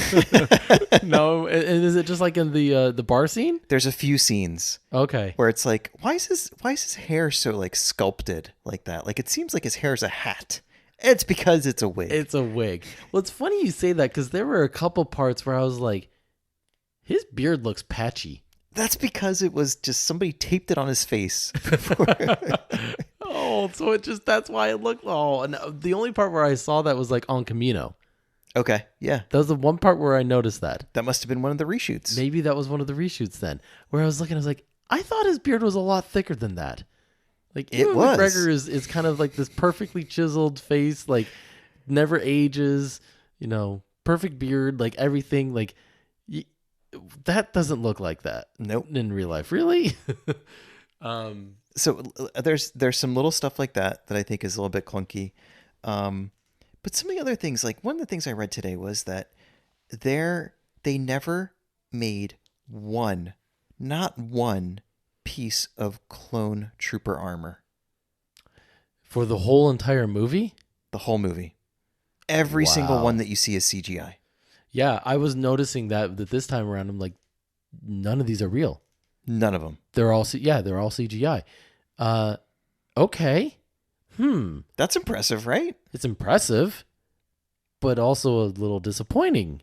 no! And is it just like in the bar scene? There's a few scenes, okay, where it's like, why is his hair so like sculpted like that? Like it seems like his hair is a hat. It's because it's a wig. It's a wig. Well, it's funny you say that because there were a couple parts where I was like, his beard looks patchy. That's because it was just somebody taped it on his face. Oh, so that's why it looked. Oh, and the only part where I saw that was like on Camino. Okay, yeah. That was the one part where I noticed that. That must have been one of the reshoots. Maybe that was one of the reshoots then, where I was looking, I was like, I thought his beard was a lot thicker than that. Like, Ewan McGregor is kind of like this perfectly chiseled face, like, never ages, perfect beard, like, everything, like, that doesn't look like that. Nope. In real life. Really? So there's some little stuff like that I think is a little bit clunky. But some of the other things, like one of the things I read today was that they never made not one piece of clone trooper armor. For the whole entire movie? The whole movie. Every single one that you see is CGI. Yeah, I was noticing that this time around, I'm like, none of these are real. None of them. They're all CGI. Okay. That's impressive, right? It's impressive, but also a little disappointing.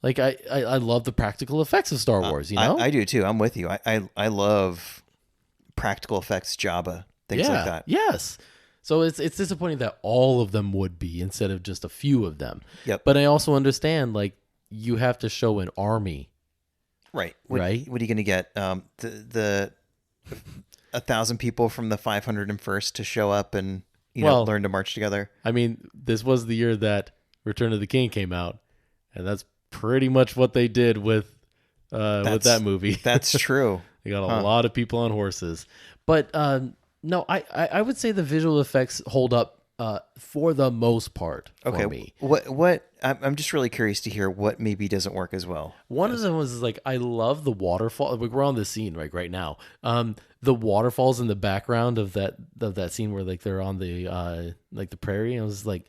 Like I love the practical effects of Star Wars, I do too. I'm with you. I love practical effects, Jabba, things like that. Yes. So it's disappointing that all of them would be instead of just a few of them. Yep. But I also understand, like, you have to show an army. Right. Right. What are you going to get? The 1,000 people from the 501st to show up and learn to march together. I mean, this was the year that Return of the King came out, and that's pretty much what they did with that movie. That's true. They got a lot of people on horses, but no, I would say the visual effects hold up for the most part for me. What I'm just really curious to hear what maybe doesn't work as well. One of them was like, I love the waterfall. We're on this scene right now. The waterfalls in the background of that scene where like they're on the like the prairie. And I was like,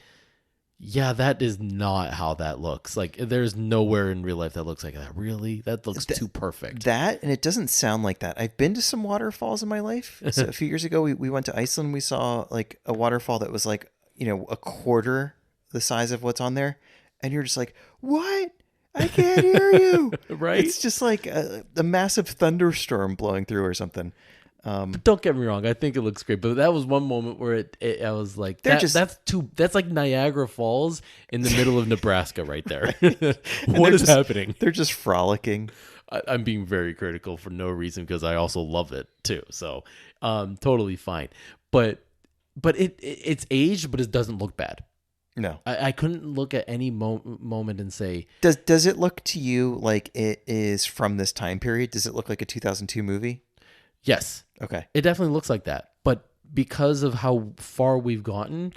yeah, that is not how that looks. Like, there's nowhere in real life that looks like that. Really? That looks too perfect. That, and it doesn't sound like that. I've been to some waterfalls in my life. So a few years ago, we went to Iceland. We saw like a waterfall that was like, a quarter the size of what's on there. And you're just like, what? I can't hear you. Right? It's just like a massive thunderstorm blowing through or something. But don't get me wrong, I think it looks great. But that was one moment where I was like, that's like Niagara Falls in the middle of Nebraska right there. What is happening? They're just frolicking. I'm being very critical for no reason because I also love it too. So totally fine. But it's aged, but it doesn't look bad. No. I couldn't look at any moment and say... Does it look to you like it is from this time period? Does it look like a 2002 movie? Yes. Okay. It definitely looks like that. But because of how far we've gotten,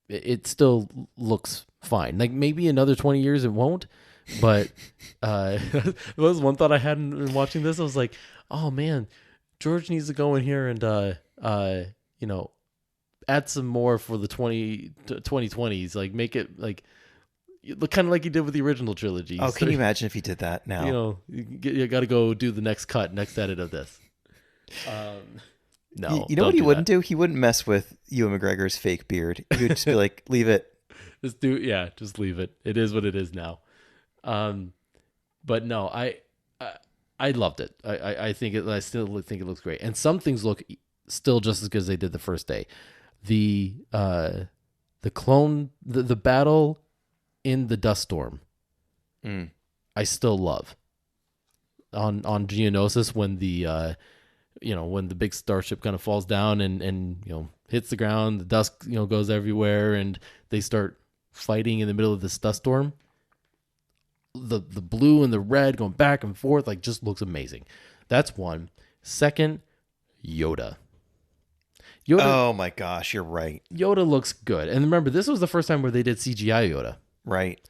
it still looks fine. Like maybe another 20 years it won't. But there was one thought I had in watching this. I was like, oh man, George needs to go in here and add some more for the 2020s. Like make it like kind of like he did with the original trilogy. Oh, can you imagine if he did that now? You got to go do the next edit of this. No, you know what he wouldn't do? He wouldn't mess with Ewan McGregor's fake beard. He would just be like, leave it. Just leave it. It is what it is now. But no, I loved it. I still think it looks great. And some things look still just as good as they did the first day. The battle in the dust storm, I still love on Geonosis when when the big starship kind of falls down and hits the ground, the dust goes everywhere, and they start fighting in the middle of this dust storm. The blue and the red going back and forth, like, just looks amazing. That's one. Second, Yoda. Oh my gosh, you're right. Yoda looks good. And remember, this was the first time where they did CGI Yoda. Right.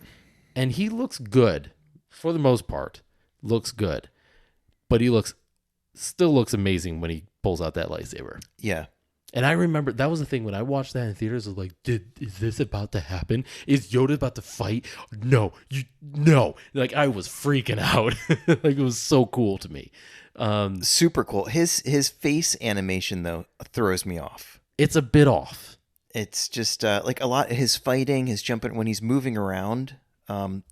And he looks good for the most part. Looks good. But he still looks amazing when he pulls out that lightsaber. Yeah. And I remember that was the thing when I watched that in theaters. I was like, is this about to happen? Is Yoda about to fight? No. Like, I was freaking out. Like, it was so cool to me. Super cool. His face animation though throws me off. It's a bit off. It's just like a lot. His fighting, his jumping when he's moving around,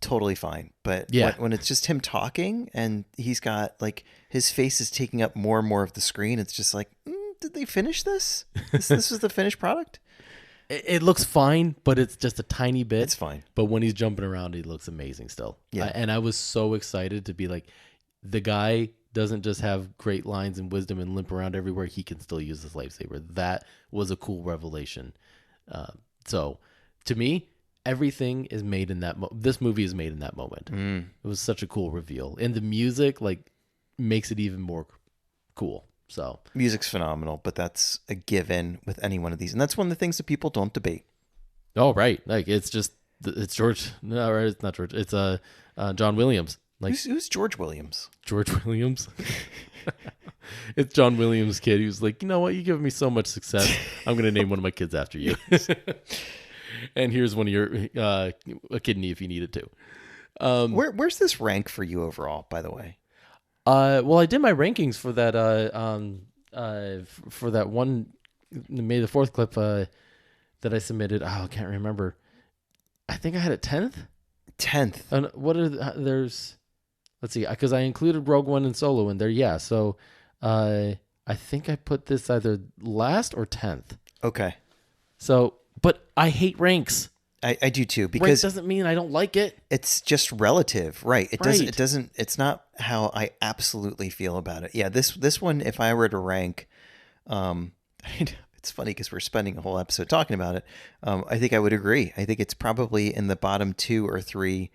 totally fine. But when it's just him talking and he's got like his face is taking up more and more of the screen, it's just like, did they finish this? This is the finished product. It looks fine, but it's just a tiny bit. It's fine. But when he's jumping around, he looks amazing still. Yeah. And I was so excited to be like, the guy doesn't just have great lines and wisdom and limp around everywhere. He can still use his lightsaber. That was a cool revelation. So to me, everything is made in that. This movie is made in that moment. It was such a cool reveal, and the music like makes it even more cool. So music's phenomenal, but that's a given with any one of these, and that's one of the things that people don't debate. Oh right, like it's George. No, it's not George. It's John Williams. Like, who's George Williams? George Williams. It's John Williams' kid. He was like, you know what? You give me so much success. I'm going to name one of my kids after you. And here's one of your a kidney if you need it too. Where's this rank for you overall, by the way? Well, I did my rankings for that for that one May the 4th clip that I submitted. Oh, I can't remember. I think I had it 10th. 10th. And what are there's? Let's see, because I included Rogue One and Solo in there. Yeah, so I think I put this either last or 10th. Okay. So, but I hate ranks. I do too, because rank doesn't mean I don't like it. It's just relative, right? It Right. doesn't. It's not how I absolutely feel about it. Yeah, this one, if I were to rank, it's funny because we're spending a whole episode talking about it. I think I would agree. I think it's probably in the bottom 2 or 3.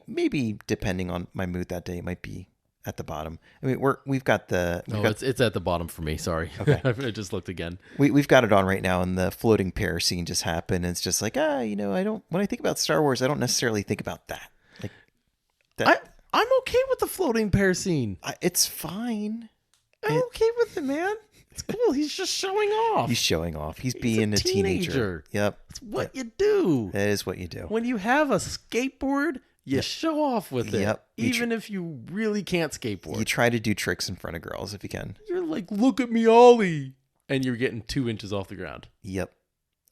Maybe depending on my mood that day, it might be at the bottom. I mean, we've got it's at the bottom for me. Sorry. Okay. I just looked again. We've got it on right now, and the floating pear scene just happened. And it's just like, I don't. When I think about Star Wars, I don't necessarily think about that. Like that. I'm okay with the floating pear scene. It's fine. I'm okay with it, man. It's cool. He's just showing off. He's showing off. He's being a teenager. Yep. That's what you do. That is what you do. When you have a skateboard, you show off with it. Yep. Even if you really can't skateboard. You try to do tricks in front of girls if you can. You're like, look at me, Ollie. And you're getting 2 inches off the ground. Yep.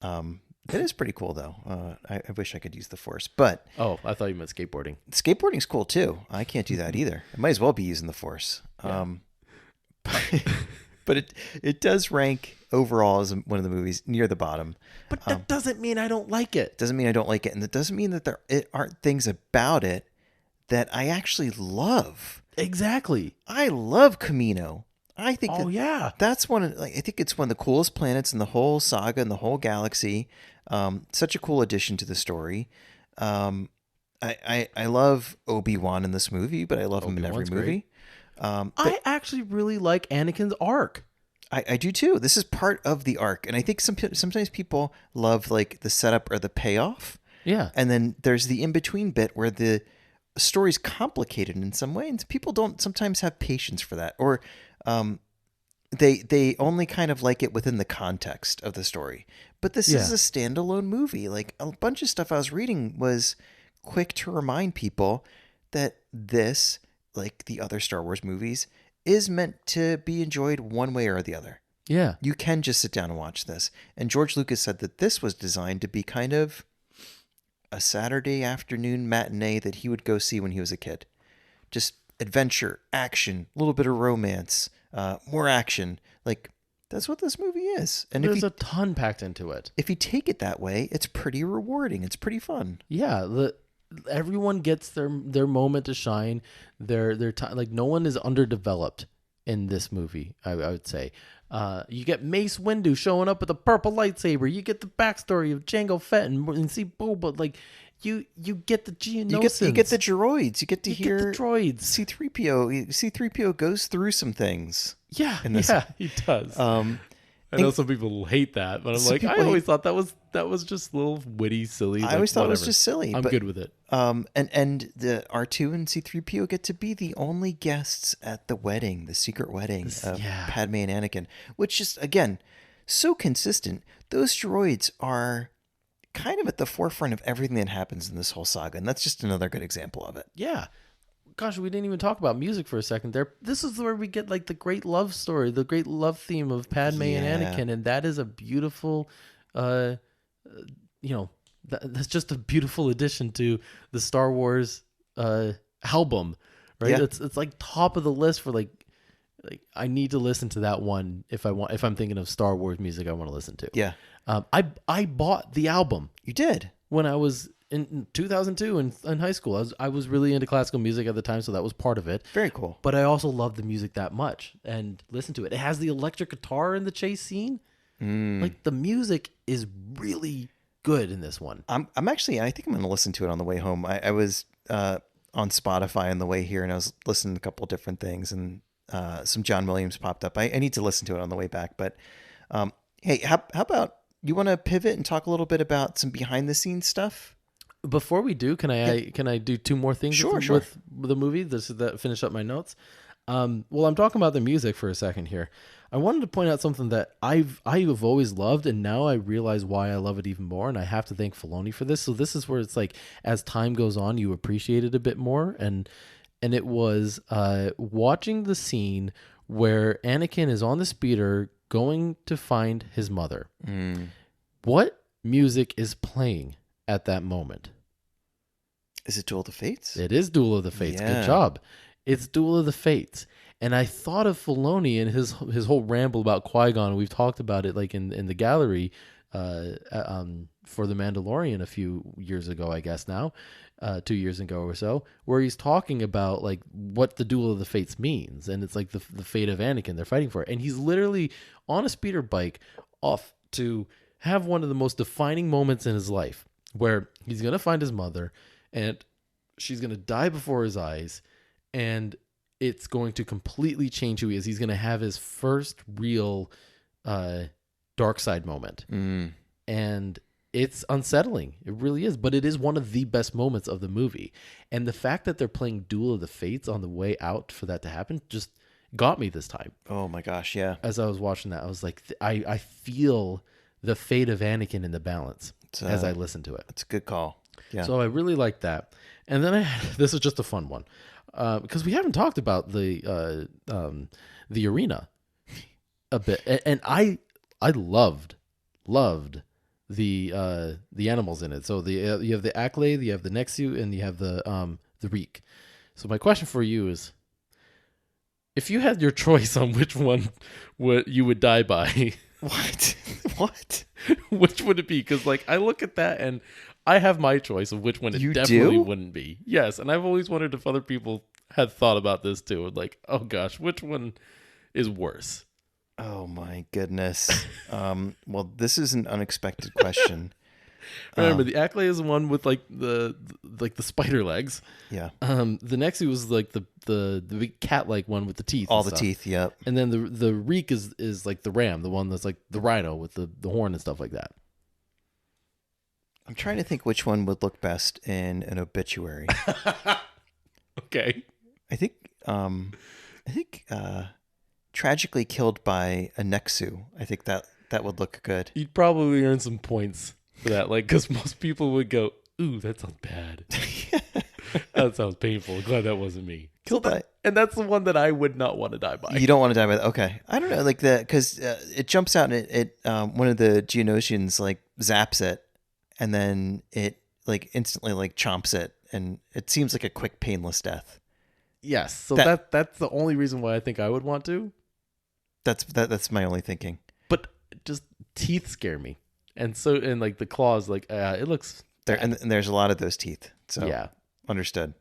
It is pretty cool, though. I wish I could use the Force. But oh, I thought you meant skateboarding. Skateboarding's cool, too. I can't do that either. I might as well be using the Force. Yeah. But it does rank overall as one of the movies near the bottom. But that doesn't mean I don't like it. Doesn't mean I don't like it. And it doesn't mean that there aren't things about it that I actually love. Exactly. I love Camino. I think that's I think it's one of the coolest planets in the whole saga and the whole galaxy. Such a cool addition to the story. I love Obi-Wan in this movie, but I love him in every movie. I actually really like Anakin's arc. I do too. This is part of the arc, and I think sometimes people love like the setup or the payoff. Yeah, and then there's the in between bit where the story's complicated in some way, and people don't sometimes have patience for that, or they only kind of like it within the context of the story. But this is a standalone movie. Like a bunch of stuff I was reading was quick to remind people that this, like the other Star Wars movies, is meant to be enjoyed one way or the other. Yeah. You can just sit down and watch this. And George Lucas said that this was designed to be kind of a Saturday afternoon matinee that he would go see when he was a kid. Just adventure, action, a little bit of romance, more action. Like, that's what this movie is. And there's a ton packed into it. If you take it that way, it's pretty rewarding. It's pretty fun. Yeah. Everyone gets their moment to shine. Their time, like no one is underdeveloped in this movie. I would say you get Mace Windu showing up with a purple lightsaber. You get the backstory of Jango Fett and see Boba. Like you get the Geonosians. You get the droids. You get to hear get the droids. C-3PO. C-3PO goes through some things. Yeah, he does. I know some people hate that, but I'm like, I always thought that was just a little witty, silly. I always thought it was just silly. I'm good with it. And the R2 and C-3PO get to be the only guests at the wedding, the secret wedding of Padme and Anakin, which is, again, so consistent. Those droids are kind of at the forefront of everything that happens in this whole saga, and that's just another good example of it. Yeah. Gosh, we didn't even talk about music for a second there. This is where we get like the great love story, the great love theme of Padme and Anakin, and that is a beautiful, that's just a beautiful addition to the Star Wars album, right? Yeah. It's like top of the list for like I need to listen to that one if I'm thinking of Star Wars music I want to listen to. Yeah, I bought the album. You did? When I was in 2002 in high school. I was really into classical music at the time, so that was part of it. Very cool. But I also loved the music that much and listened to it. It has the electric guitar in the chase scene. Like the music is really good in this one. I think I'm going to listen to it on the way home. I was on Spotify on the way here, and I was listening to a couple different things, and some John Williams popped up. I need to listen to it on the way back. But hey, how about you want to pivot and talk a little bit about some behind the scenes stuff? Before we do, can I do two more things with the movie? That finish up my notes. Well, I'm talking about the music for a second here. I wanted to point out something that I've always loved, and now I realize why I love it even more. And I have to thank Filoni for this. So this is where it's like, as time goes on, you appreciate it a bit more. And it was watching the scene where Anakin is on the speeder going to find his mother. What music is playing at that moment? Is it Duel of the Fates? It is Duel of the Fates. Yeah. Good job. It's Duel of the Fates. And I thought of Filoni and his whole ramble about Qui-Gon. We've talked about it like in the gallery for The Mandalorian a few years ago, I guess now, 2 years ago or so, where he's talking about like what the Duel of the Fates means. And it's like the fate of Anakin they're fighting for. And he's literally on a speeder bike off to have one of the most defining moments in his life, where he's going to find his mother and she's going to die before his eyes, and it's going to completely change who he is. He's going to have his first real dark side moment. And it's unsettling. It really is. But it is one of the best moments of the movie. And the fact that they're playing Duel of the Fates on the way out for that to happen just got me this time. Oh my gosh, yeah. As I was watching that, I was like, I feel the fate of Anakin in the balance as I listen to it. It's a good call. Yeah. So I really like that. And then this is just a fun one because we haven't talked about the arena a bit, and I loved the animals in it. So you have the Acklay, you have the Nexu, and you have the Reek. So my question for you is, if you had your choice on which one you would die by. What? Which would it be? Because like I look at that and I have my choice of which one it definitely wouldn't be. Yes, and I've always wondered if other people had thought about this too. Like, oh gosh, which one is worse? Oh my goodness. Well, this is an unexpected question. Remember, the Acklay is the one with like the spider legs. Yeah. The Nexu was like the big cat-like one with the teeth. All the teeth, yep. And then the Reek is like the ram, the one that's like the rhino with the horn and stuff like that. I'm trying to think which one would look best in an obituary. Okay. I think tragically killed by a Nexu. I think that would look good. You'd probably earn some points for that, like, because most people would go, "Ooh, that sounds bad. That sounds painful. Glad that wasn't me." And that's the one that I would not want to die by. You don't want to die by that? Okay. I don't know, like because it jumps out and it one of the Geonosians like zaps it, and then it like instantly like chomps it, and it seems like a quick, painless death. Yes. So that's the only reason why I think I would want to. That's my only thinking. But just teeth scare me. And like the claws, like it looks there, and there's a lot of those teeth. So yeah, understood.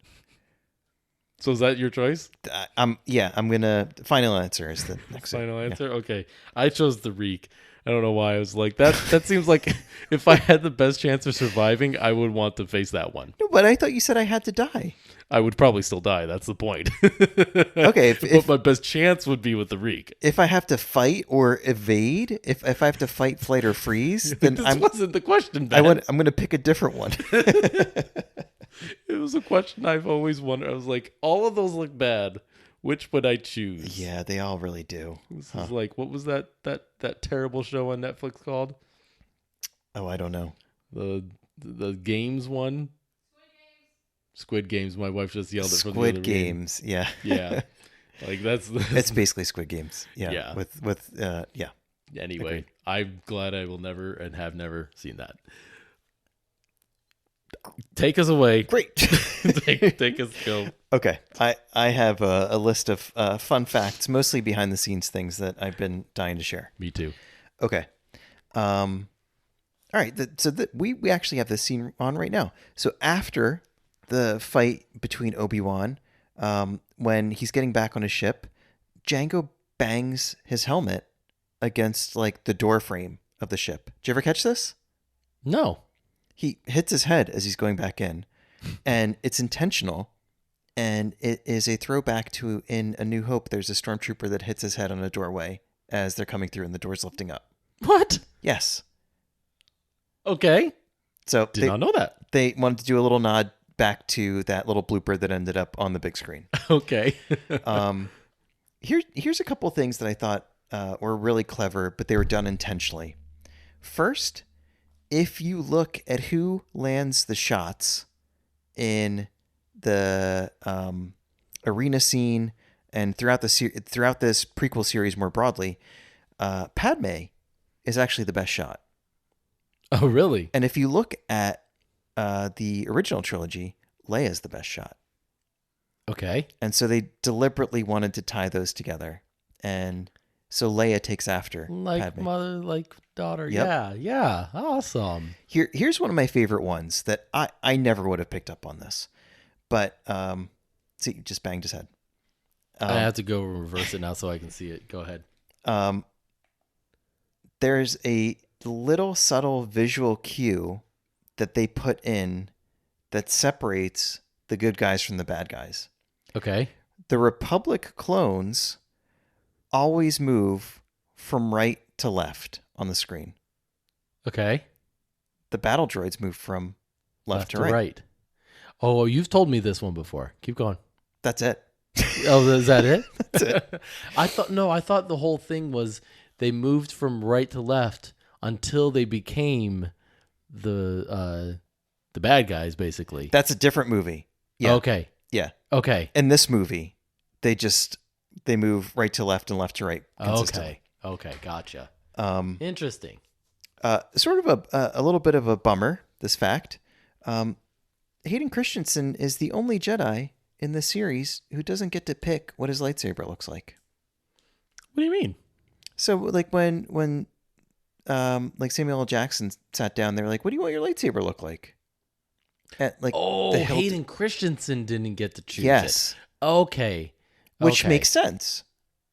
So is that your choice? I'm gonna final answer is the next Final one. answer? Okay. I chose the Reek. I don't know why. I was like, that seems like if I had the best chance of surviving, I would want to face that one. No, but I thought you said I had to die. I would probably still die. That's the point. Okay, but my best chance would be with the Reek. If I have to fight or evade, if I have to fight, flight, or freeze, then This wasn't the question, Ben. I'm going to pick a different one. It was a question I've always wondered. I was like, all of those look bad. Which would I choose? Yeah, they all really do. This is like, what was that terrible show on Netflix called? Oh, I don't know. The games one. Squid Games. My wife just yelled it from the other Squid Games. room. Yeah. Yeah. Like It's basically Squid Games. Yeah. Yeah. With yeah. Anyway, Agreed. I'm glad I will never and have never seen that. Take us away. Great. take us go. Okay. I have a list of fun facts, mostly behind the scenes things that I've been dying to share. Me too. Okay. All right. We actually have this scene on right now. So after the fight between Obi-Wan, when he's getting back on his ship, Django bangs his helmet against like the door frame of the ship. Did you ever catch this? No. He hits his head as he's going back in, and it's intentional. And it is a throwback to in A New Hope. There's a stormtrooper that hits his head on a doorway as they're coming through and the door's lifting up. What? Yes. Okay. So Did not know that. They wanted to do a little nod back to that little blooper that ended up on the big screen. Okay. Here's a couple of things that I thought were really clever, but they were done intentionally. First, if you look at who lands the shots in the arena scene and throughout this prequel series more broadly, Padme is actually the best shot. Oh, really? And if you look at the original trilogy, Leia's the best shot. Okay. And so they deliberately wanted to tie those together. And so Leia takes after Like Padme. mother, like daughter. Yep. Yeah. Yeah. Awesome. Here's one of my favorite ones that I never would have picked up on this. But, see, just banged his head. I have to go reverse it now so I can see it. Go ahead. There's a little subtle visual cue that they put in that separates the good guys from the bad guys. Okay. The Republic clones always move from right to left on the screen. Okay. The battle droids move from left to right. Oh, you've told me this one before. Keep going. That's it. Oh, is that it? That's it. I thought the whole thing was they moved from right to left until they became the bad guys, basically. That's a different movie. Yeah. Okay. Yeah. Okay. In this movie, they move right to left and left to right consistently. Okay. Gotcha. Interesting. Sort of a little bit of a bummer, this fact. Hayden Christensen is the only Jedi in the series who doesn't get to pick what his lightsaber looks like. What do you mean? So like when like Samuel L. Jackson sat down, they were like, "What do you want your lightsaber look like?" At like Hayden Christensen didn't get to choose yes. it. Okay. Which makes sense,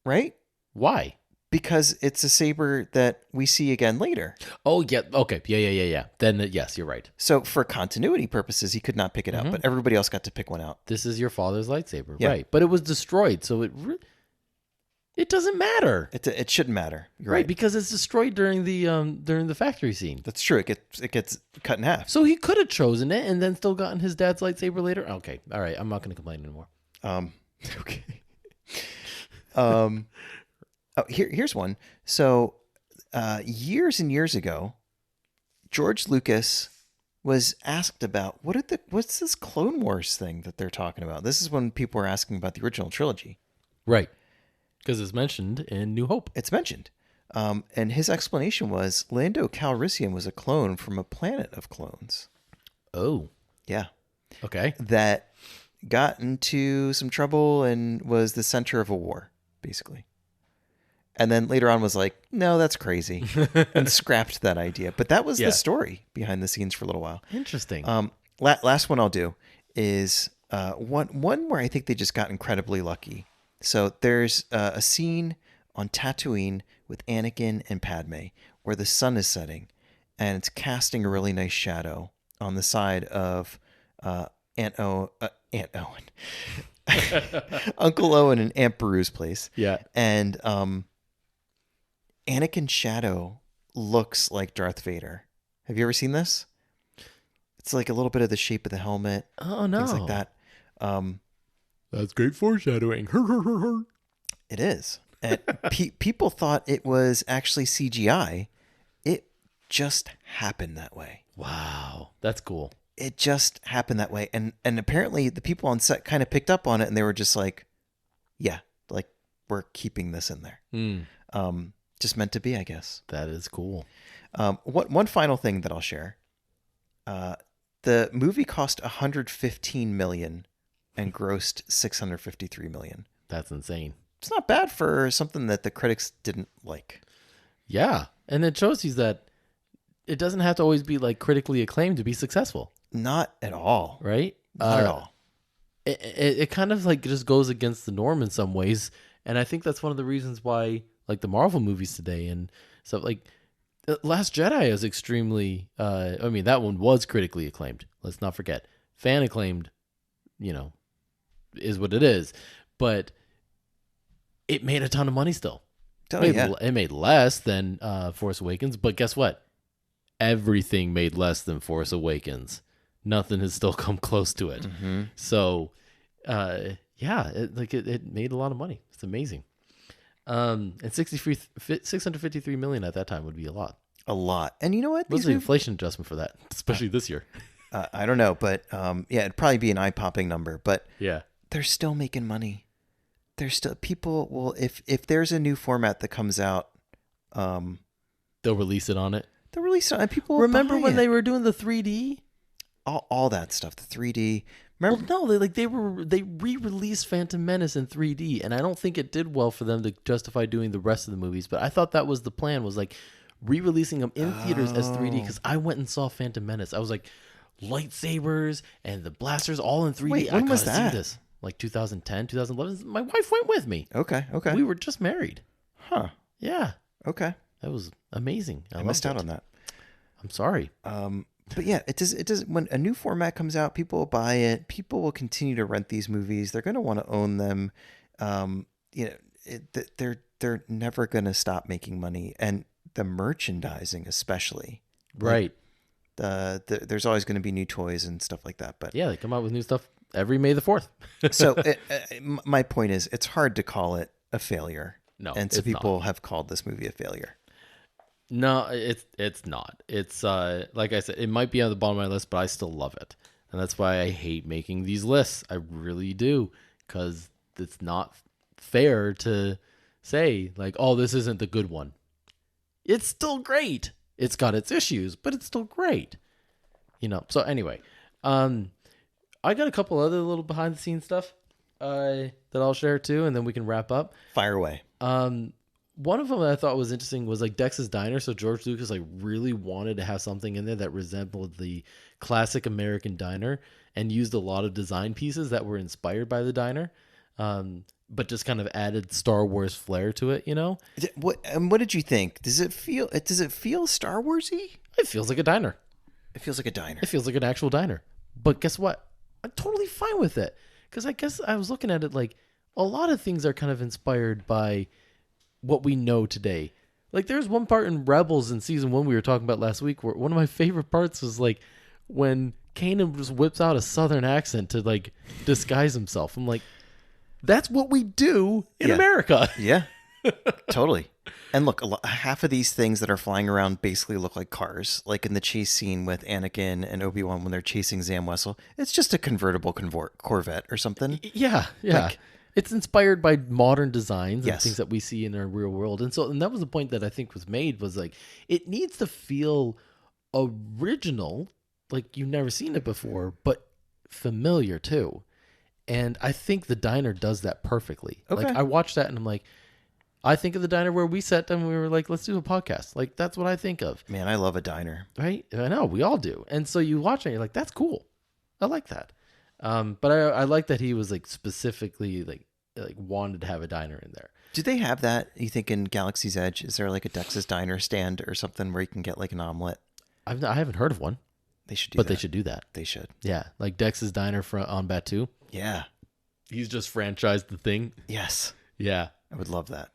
right? Why? Because it's a saber that we see again later. Oh, yeah. Okay. Yeah. Then, yes, you're right. So for continuity purposes, he could not pick it out, but everybody else got to pick one out. This is your father's lightsaber, Yeah. right? But it was destroyed, so it doesn't matter, It shouldn't matter, You're right? Because it's destroyed during the factory scene. That's true. It gets cut in half. So he could have chosen it and then still gotten his dad's lightsaber later. Okay, all right. I'm not going to complain anymore. Okay. Here's one. So, years and years ago, George Lucas was asked about what's this Clone Wars thing that they're talking about. This is when people were asking about the original trilogy, Right. Because it's mentioned in New Hope. It's mentioned, and his explanation was Lando Calrissian was a clone from a planet of clones. Oh, Yeah, okay. that got into some trouble and was the center of a war, basically. And then later on was like, no, that's crazy, and scrapped that idea. But that was the story behind the scenes for a little while. Interesting. Last one I'll do is One where I think they just got incredibly lucky. So there's a scene on Tatooine with Anakin and Padme where the sun is setting, and it's casting a really nice shadow on the side of Aunt Owen, Uncle Owen, and Aunt Beru's place. Yeah. And Anakin's shadow looks like Darth Vader. Have you ever seen this? It's like a little bit of the shape of the helmet. Oh, no. Things like that. That's great foreshadowing. It is. And people thought it was actually CGI. It just happened that way. Wow. That's cool. It just happened that way. And apparently the people on set kind of picked up on it, and they were just like, yeah, like, we're keeping this in there. Just meant to be, I guess. That is cool. One final thing that I'll share. The movie cost $115 million and grossed $653 million. That's insane. It's not bad for something that the critics didn't like. Yeah. And it shows you that it doesn't have to always be like critically acclaimed to be successful. Not at all. Right? Not at all. It kind of like just goes against the norm in some ways. And I think that's one of the reasons why like the Marvel movies today and stuff like Last Jedi is extremely, I mean, that one was critically acclaimed. Let's not forget. Fan acclaimed, is what it is. But it made a ton of money still. It made less than Force Awakens, but guess what? Everything made less than Force Awakens. Nothing has still come close to it. Mm-hmm. So, it made a lot of money. It's amazing. And $653 million at that time would be a lot. A lot. And you know what? What's the inflation adjustment for that, especially this year? I don't know, but it'd probably be an eye-popping number. But yeah, they're still making money. There's still people will if there's a new format that comes out, they'll release it on it. They'll release it on people. Remember when they were doing the 3D? All that stuff, the 3D. Remember? Well, no, they re-released Phantom Menace in 3D, and I don't think it did well for them to justify doing the rest of the movies. But I thought that was the plan, was like re-releasing them in theaters as 3D. Because I went and saw Phantom Menace. I was like, lightsabers and the blasters all in 3D. Wait, when was that? See this. Like 2010, 2011. My wife went with me. Okay. We were just married. Huh. Yeah. Okay. That was amazing. I missed out on that. I'm sorry. But yeah, it does. When a new format comes out, people will buy it. People will continue to rent these movies. They're going to want to own them. They're never going to stop making money, and the merchandising, especially. Right. There's always going to be new toys and stuff like that. But yeah, they come out with new stuff every May the 4th. So my point is, it's hard to call it a failure. No, and so people have called this movie a failure. No, it's not. It's like I said, it might be on the bottom of my list, but I still love it, and that's why I hate making these lists. I really do, because it's not fair to say like, oh, this isn't the good one. It's still great. It's got its issues, but it's still great. So anyway, I got a couple other little behind the scenes stuff that I'll share too, and then we can wrap up. Fire away. One of them that I thought was interesting was like Dex's Diner. So George Lucas like really wanted to have something in there that resembled the classic American diner, and used a lot of design pieces that were inspired by the diner, but just kind of added Star Wars flair to it. What did you think? Does it feel Star Warsy? It feels like a diner. It feels like a diner. It feels like an actual diner. But guess what? I'm totally fine with it, because I guess I was looking at it like a lot of things are kind of inspired by what we know today. Like there's one part in Rebels in season 1 we were talking about last week where one of my favorite parts was like when Kanan just whips out a Southern accent to like disguise himself. I'm like, that's what we do in America. Yeah, totally. And look, half of these things that are flying around basically look like cars. Like in the chase scene with Anakin and Obi-Wan when they're chasing Zam Wesell, it's just a convertible Corvette or something. Yeah. Like, it's inspired by modern designs and Yes. things that we see in our real world. And that was the point that I think was made, was like, it needs to feel original, like you've never seen it before, but familiar too. And I think the diner does that perfectly. Okay. Like I watched that and I'm like, I think of the diner where we sat and we were like, let's do a podcast. Like that's what I think of. Man, I love a diner. Right? I know, we all do. And so you watch it and you're like, that's cool. I like that. But I like that he was like specifically like wanted to have a diner in there. Do they have that, you think, in Galaxy's Edge? Is there like a Dex's Diner stand or something where you can get like an omelet? I haven't heard of one, They should do but that. they should do that. They should. Yeah, like Dex's Diner on Batu. Yeah. He's just franchised the thing. Yes. Yeah. I would love that.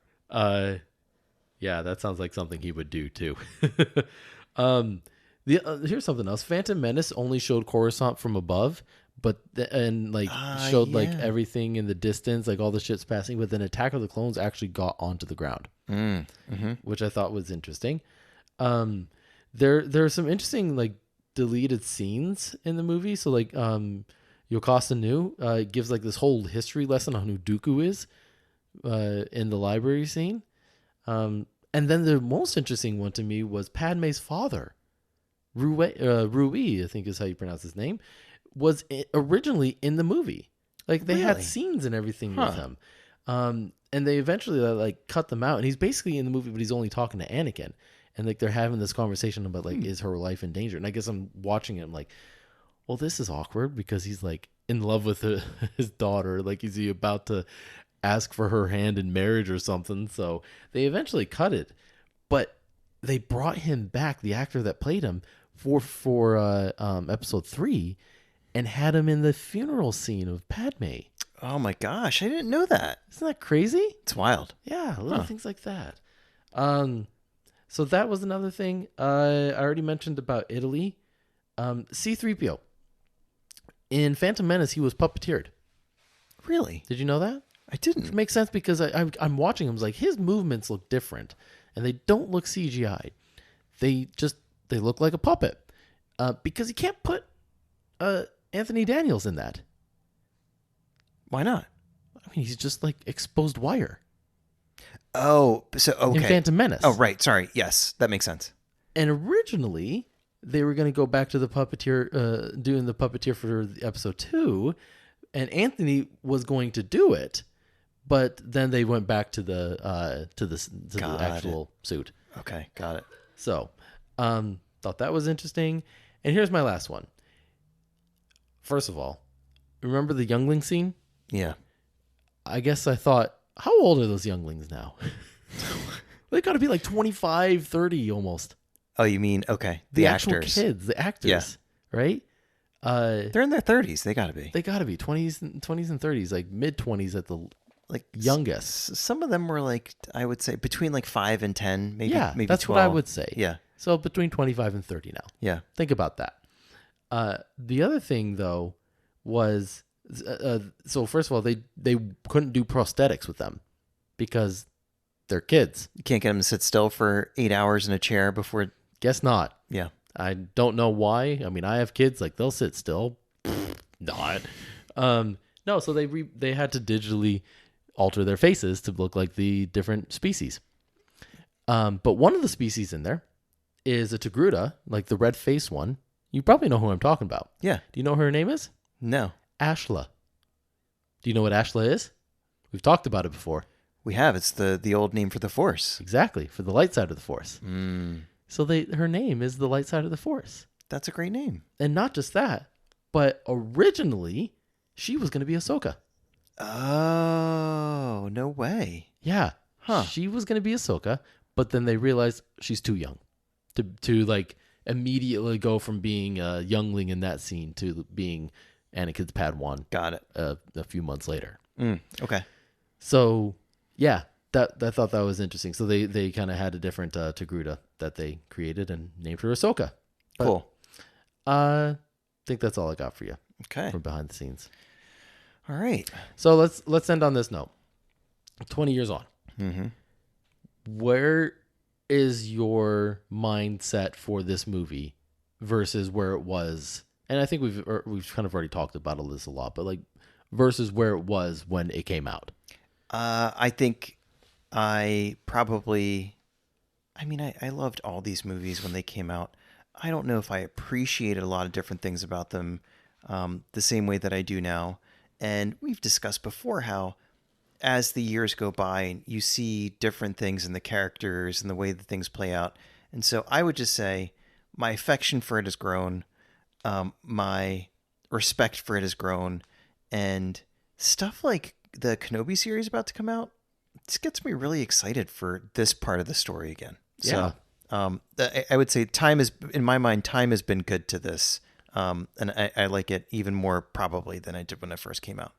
Yeah, that sounds like something he would do too. Here's something else. Phantom Menace only showed Coruscant from above, but showed like yeah. everything in the distance, like all the shit's passing. But then Attack of the Clones actually got onto the ground, which I thought was interesting. There are some interesting like deleted scenes in the movie. So like Yokasta Nu gives like this whole history lesson on who Dooku is in the library scene. And then the most interesting one to me was Padme's father, Rui, I think is how you pronounce his name, was originally in the movie. Like they had Really? scenes and everything with him. And they eventually like cut them out. And he's basically in the movie, but he's only talking to Anakin. And like they're having this conversation about like, is her life in danger? And I guess I'm watching it. I'm like, well, this is awkward because he's like in love with his daughter. Like, is he about to ask for her hand in marriage or something? So they eventually cut it, but they brought him back, the actor that played him, for episode 3, and had him in the funeral scene of Padme. Oh my gosh, I didn't know that. Isn't that crazy? It's wild. Yeah, little things like that. So that was another thing. I already mentioned about Italy. C-3PO. In Phantom Menace, he was puppeteered. Really? Did you know that? I didn't. It makes sense because I'm watching him. It's like his movements look different, and they don't look CGI. They look like a puppet because you can't put Anthony Daniels in that. Why not? I mean, he's just like exposed wire. Oh, so okay. In Phantom Menace. Oh, right. Sorry. Yes, that makes sense. And originally, they were going to go back to the puppeteer, doing the puppeteer for episode 2, and Anthony was going to do it, but then they went back to the actual suit. Okay, got it. So, thought that was interesting. And here's my last one. First of all, remember the youngling scene? Yeah. I guess I thought, how old are those younglings now? They got to be like 25, 30 almost. Oh, you mean, okay. The actors. actual kids, the actors, Yeah. right? They're in their 30s. They got to be. They got to be 20s and 30s, like mid 20s at the Like youngest. Some of them were like, I would say between like 5 and 10, maybe Yeah, maybe that's 12. what I would say. Yeah. So between 25 and 30 now. Yeah. Think about that. The other thing, though, was so first of all, they couldn't do prosthetics with them because they're kids. You can't get them to sit still for 8 hours in a chair before. Guess not. Yeah. I don't know why. I mean, I have kids, like they'll sit still. Not. No, so they had to digitally alter their faces to look like the different species. But one of the species in there is a Togruta, like the red face one. You probably know who I'm talking about. Yeah. Do you know who her name is? No. Ashla. Do you know what Ashla is? We've talked about it before. We have. It's the old name for the Force. Exactly, for the light side of the Force. Mm. So her name is the light side of the Force. That's a great name. And not just that, but originally she was going to be Ahsoka. Oh, no way. Yeah. Huh. She was going to be Ahsoka, but then they realized she's too young to like immediately go from being a youngling in that scene to being Anakin's Padawan. Got it. A few months later. Okay. So yeah, I thought that was interesting. So they kind of had a different Togruta that they created and named her Ahsoka. But, Cool. I think that's all I got for you Okay. from behind the scenes. All right. So let's end on this note. 20 years on. Mm-hmm. Where is your mindset for this movie versus where it was? And I think we've kind of already talked about this a lot, but like versus where it was when it came out. I think I loved all these movies when they came out. I don't know if I appreciated a lot of different things about them the same way that I do now. And we've discussed before how as the years go by, you see different things in the characters and the way that things play out. And so I would just say my affection for it has grown. My respect for it has grown, and stuff like the Kenobi series about to come out, this gets me really excited for this part of the story again. Yeah. So I would say in my mind, time has been good to this. And I like it even more probably than I did when it first came out.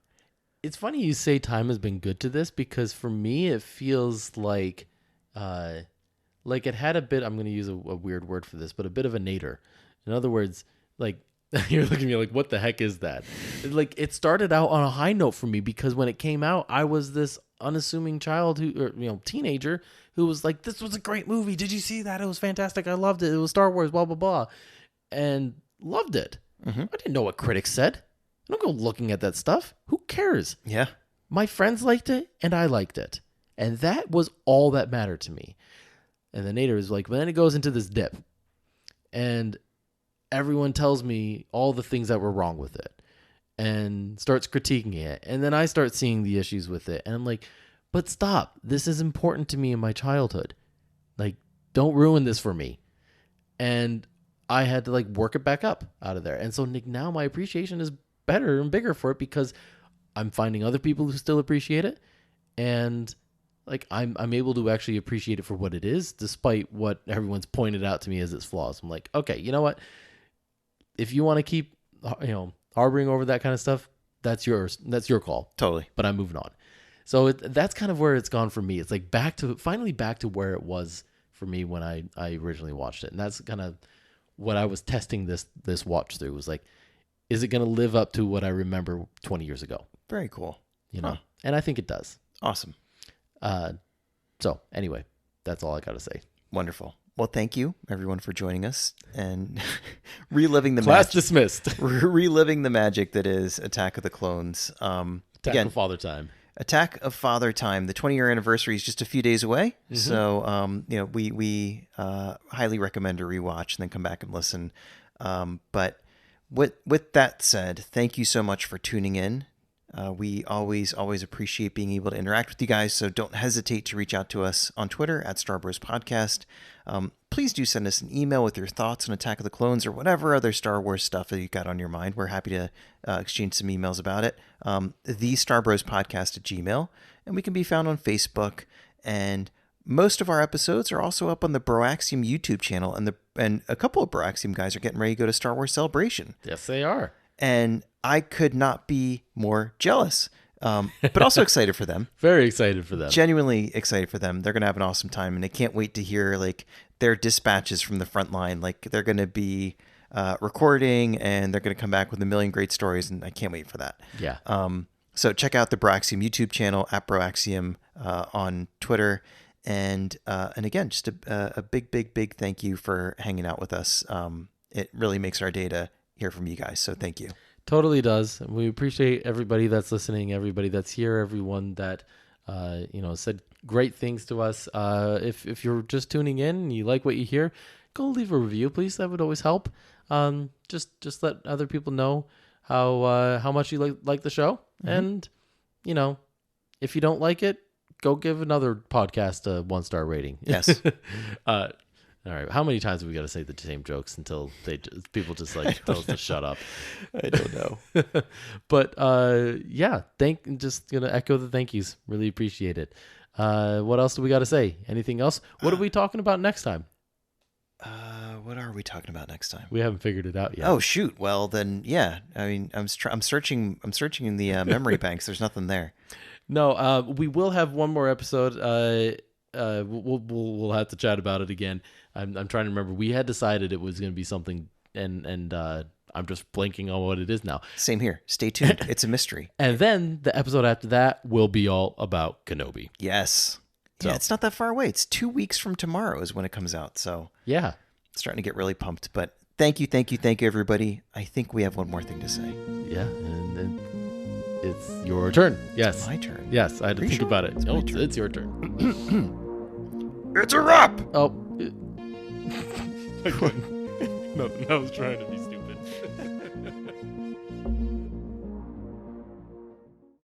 It's funny you say time has been good to this, because for me it feels like it had a bit, I'm going to use a weird word for this, but a bit of a nadir. In other words, like, you're looking at me like, what the heck is that? Like, it started out on a high note for me, because when it came out, I was this unassuming child teenager who was like, this was a great movie. Did you see that? It was fantastic. I loved it. It was Star Wars, blah, blah, blah. And loved it. Mm-hmm. I didn't know what critics said. I don't go looking at that stuff. Who cares? Yeah. My friends liked it, and I liked it. And that was all that mattered to me. And the nadir is like, but then it goes into this dip. And everyone tells me all the things that were wrong with it. And starts critiquing it. And then I start seeing the issues with it. And I'm like, but stop. This is important to me in my childhood. Like, don't ruin this for me. And I had to like work it back up out of there. And so now my appreciation is better and bigger for it, because I'm finding other people who still appreciate it. And like, I'm able to actually appreciate it for what it is, despite what everyone's pointed out to me as its flaws. I'm like, okay, you know what? If you want to keep, harboring over that kind of stuff, that's yours. That's your call. Totally. But I'm moving on. So that's kind of where it's gone for me. It's like finally back to where it was for me when I originally watched it. And that's kind of what I was testing this watch through, was like, is it going to live up to what I remember 20 years ago? Very cool. Huh. And I think it does. Awesome. So anyway, that's all I got to say. Wonderful. Well, thank you everyone for joining us and reliving the Class dismissed. reliving the magic that is Attack of the Clones. Attack of Father Time. Attack of Father Time. The 20-year anniversary is just a few days away, so we highly recommend a rewatch and then come back and listen. But with that said, thank you so much for tuning in. We always appreciate being able to interact with you guys, so don't hesitate to reach out to us on Twitter at Star Wars Podcast. Please do send us an email with your thoughts on Attack of the Clones or whatever other Star Wars stuff that you got on your mind. We're happy to exchange some emails about it. The Star Bros Podcast at Gmail, and we can be found on Facebook. And most of our episodes are also up on the Broaxium YouTube channel, and a couple of Broaxium guys are getting ready to go to Star Wars Celebration. Yes, they are. And I could not be more jealous, but also excited for them. Very excited for them. Genuinely excited for them. They're going to have an awesome time, and I can't wait to hear like their dispatches from the front line. Like, they're going to be recording, and they're going to come back with a million great stories, and I can't wait for that. Yeah. So check out the Broaxium YouTube channel at Broaxium on Twitter. And again, just a big thank you for hanging out with us. It really makes our day to hear from you guys. So thank you. Totally does. We appreciate everybody that's listening, everybody that's here, everyone that said great things to us. If you're just tuning in and you like what you hear, go leave a review, please. That would always help. Just let other people know how much you like the show. And if you don't like it, go give another podcast a 1-star rating. Yes. All right. How many times have we got to say the same jokes until people just like tell us to shut up? I don't know. But just gonna echo the thank yous. Really appreciate it. What else do we got to say? Anything else? What are we talking about next time? What are we talking about next time? We haven't figured it out yet. Oh shoot! Well then, yeah. I mean, I'm searching in the memory banks. There's nothing there. No. We will have one more episode. We'll have to chat about it again. I'm trying to remember. We had decided it was going to be something, and I'm just blanking on what it is now. Same here. Stay tuned. It's a mystery. And then the episode after that will be all about Kenobi. Yes. So. Yeah, it's not that far away. It's 2 weeks from tomorrow is when it comes out. So yeah, it's starting to get really pumped. But thank you, everybody. I think we have one more thing to say. Yeah, and then it's your turn. Yes, it's my turn. Yes, I had to think about it. No, it's your turn. It's a wrap. Oh. No, I was trying to be stupid.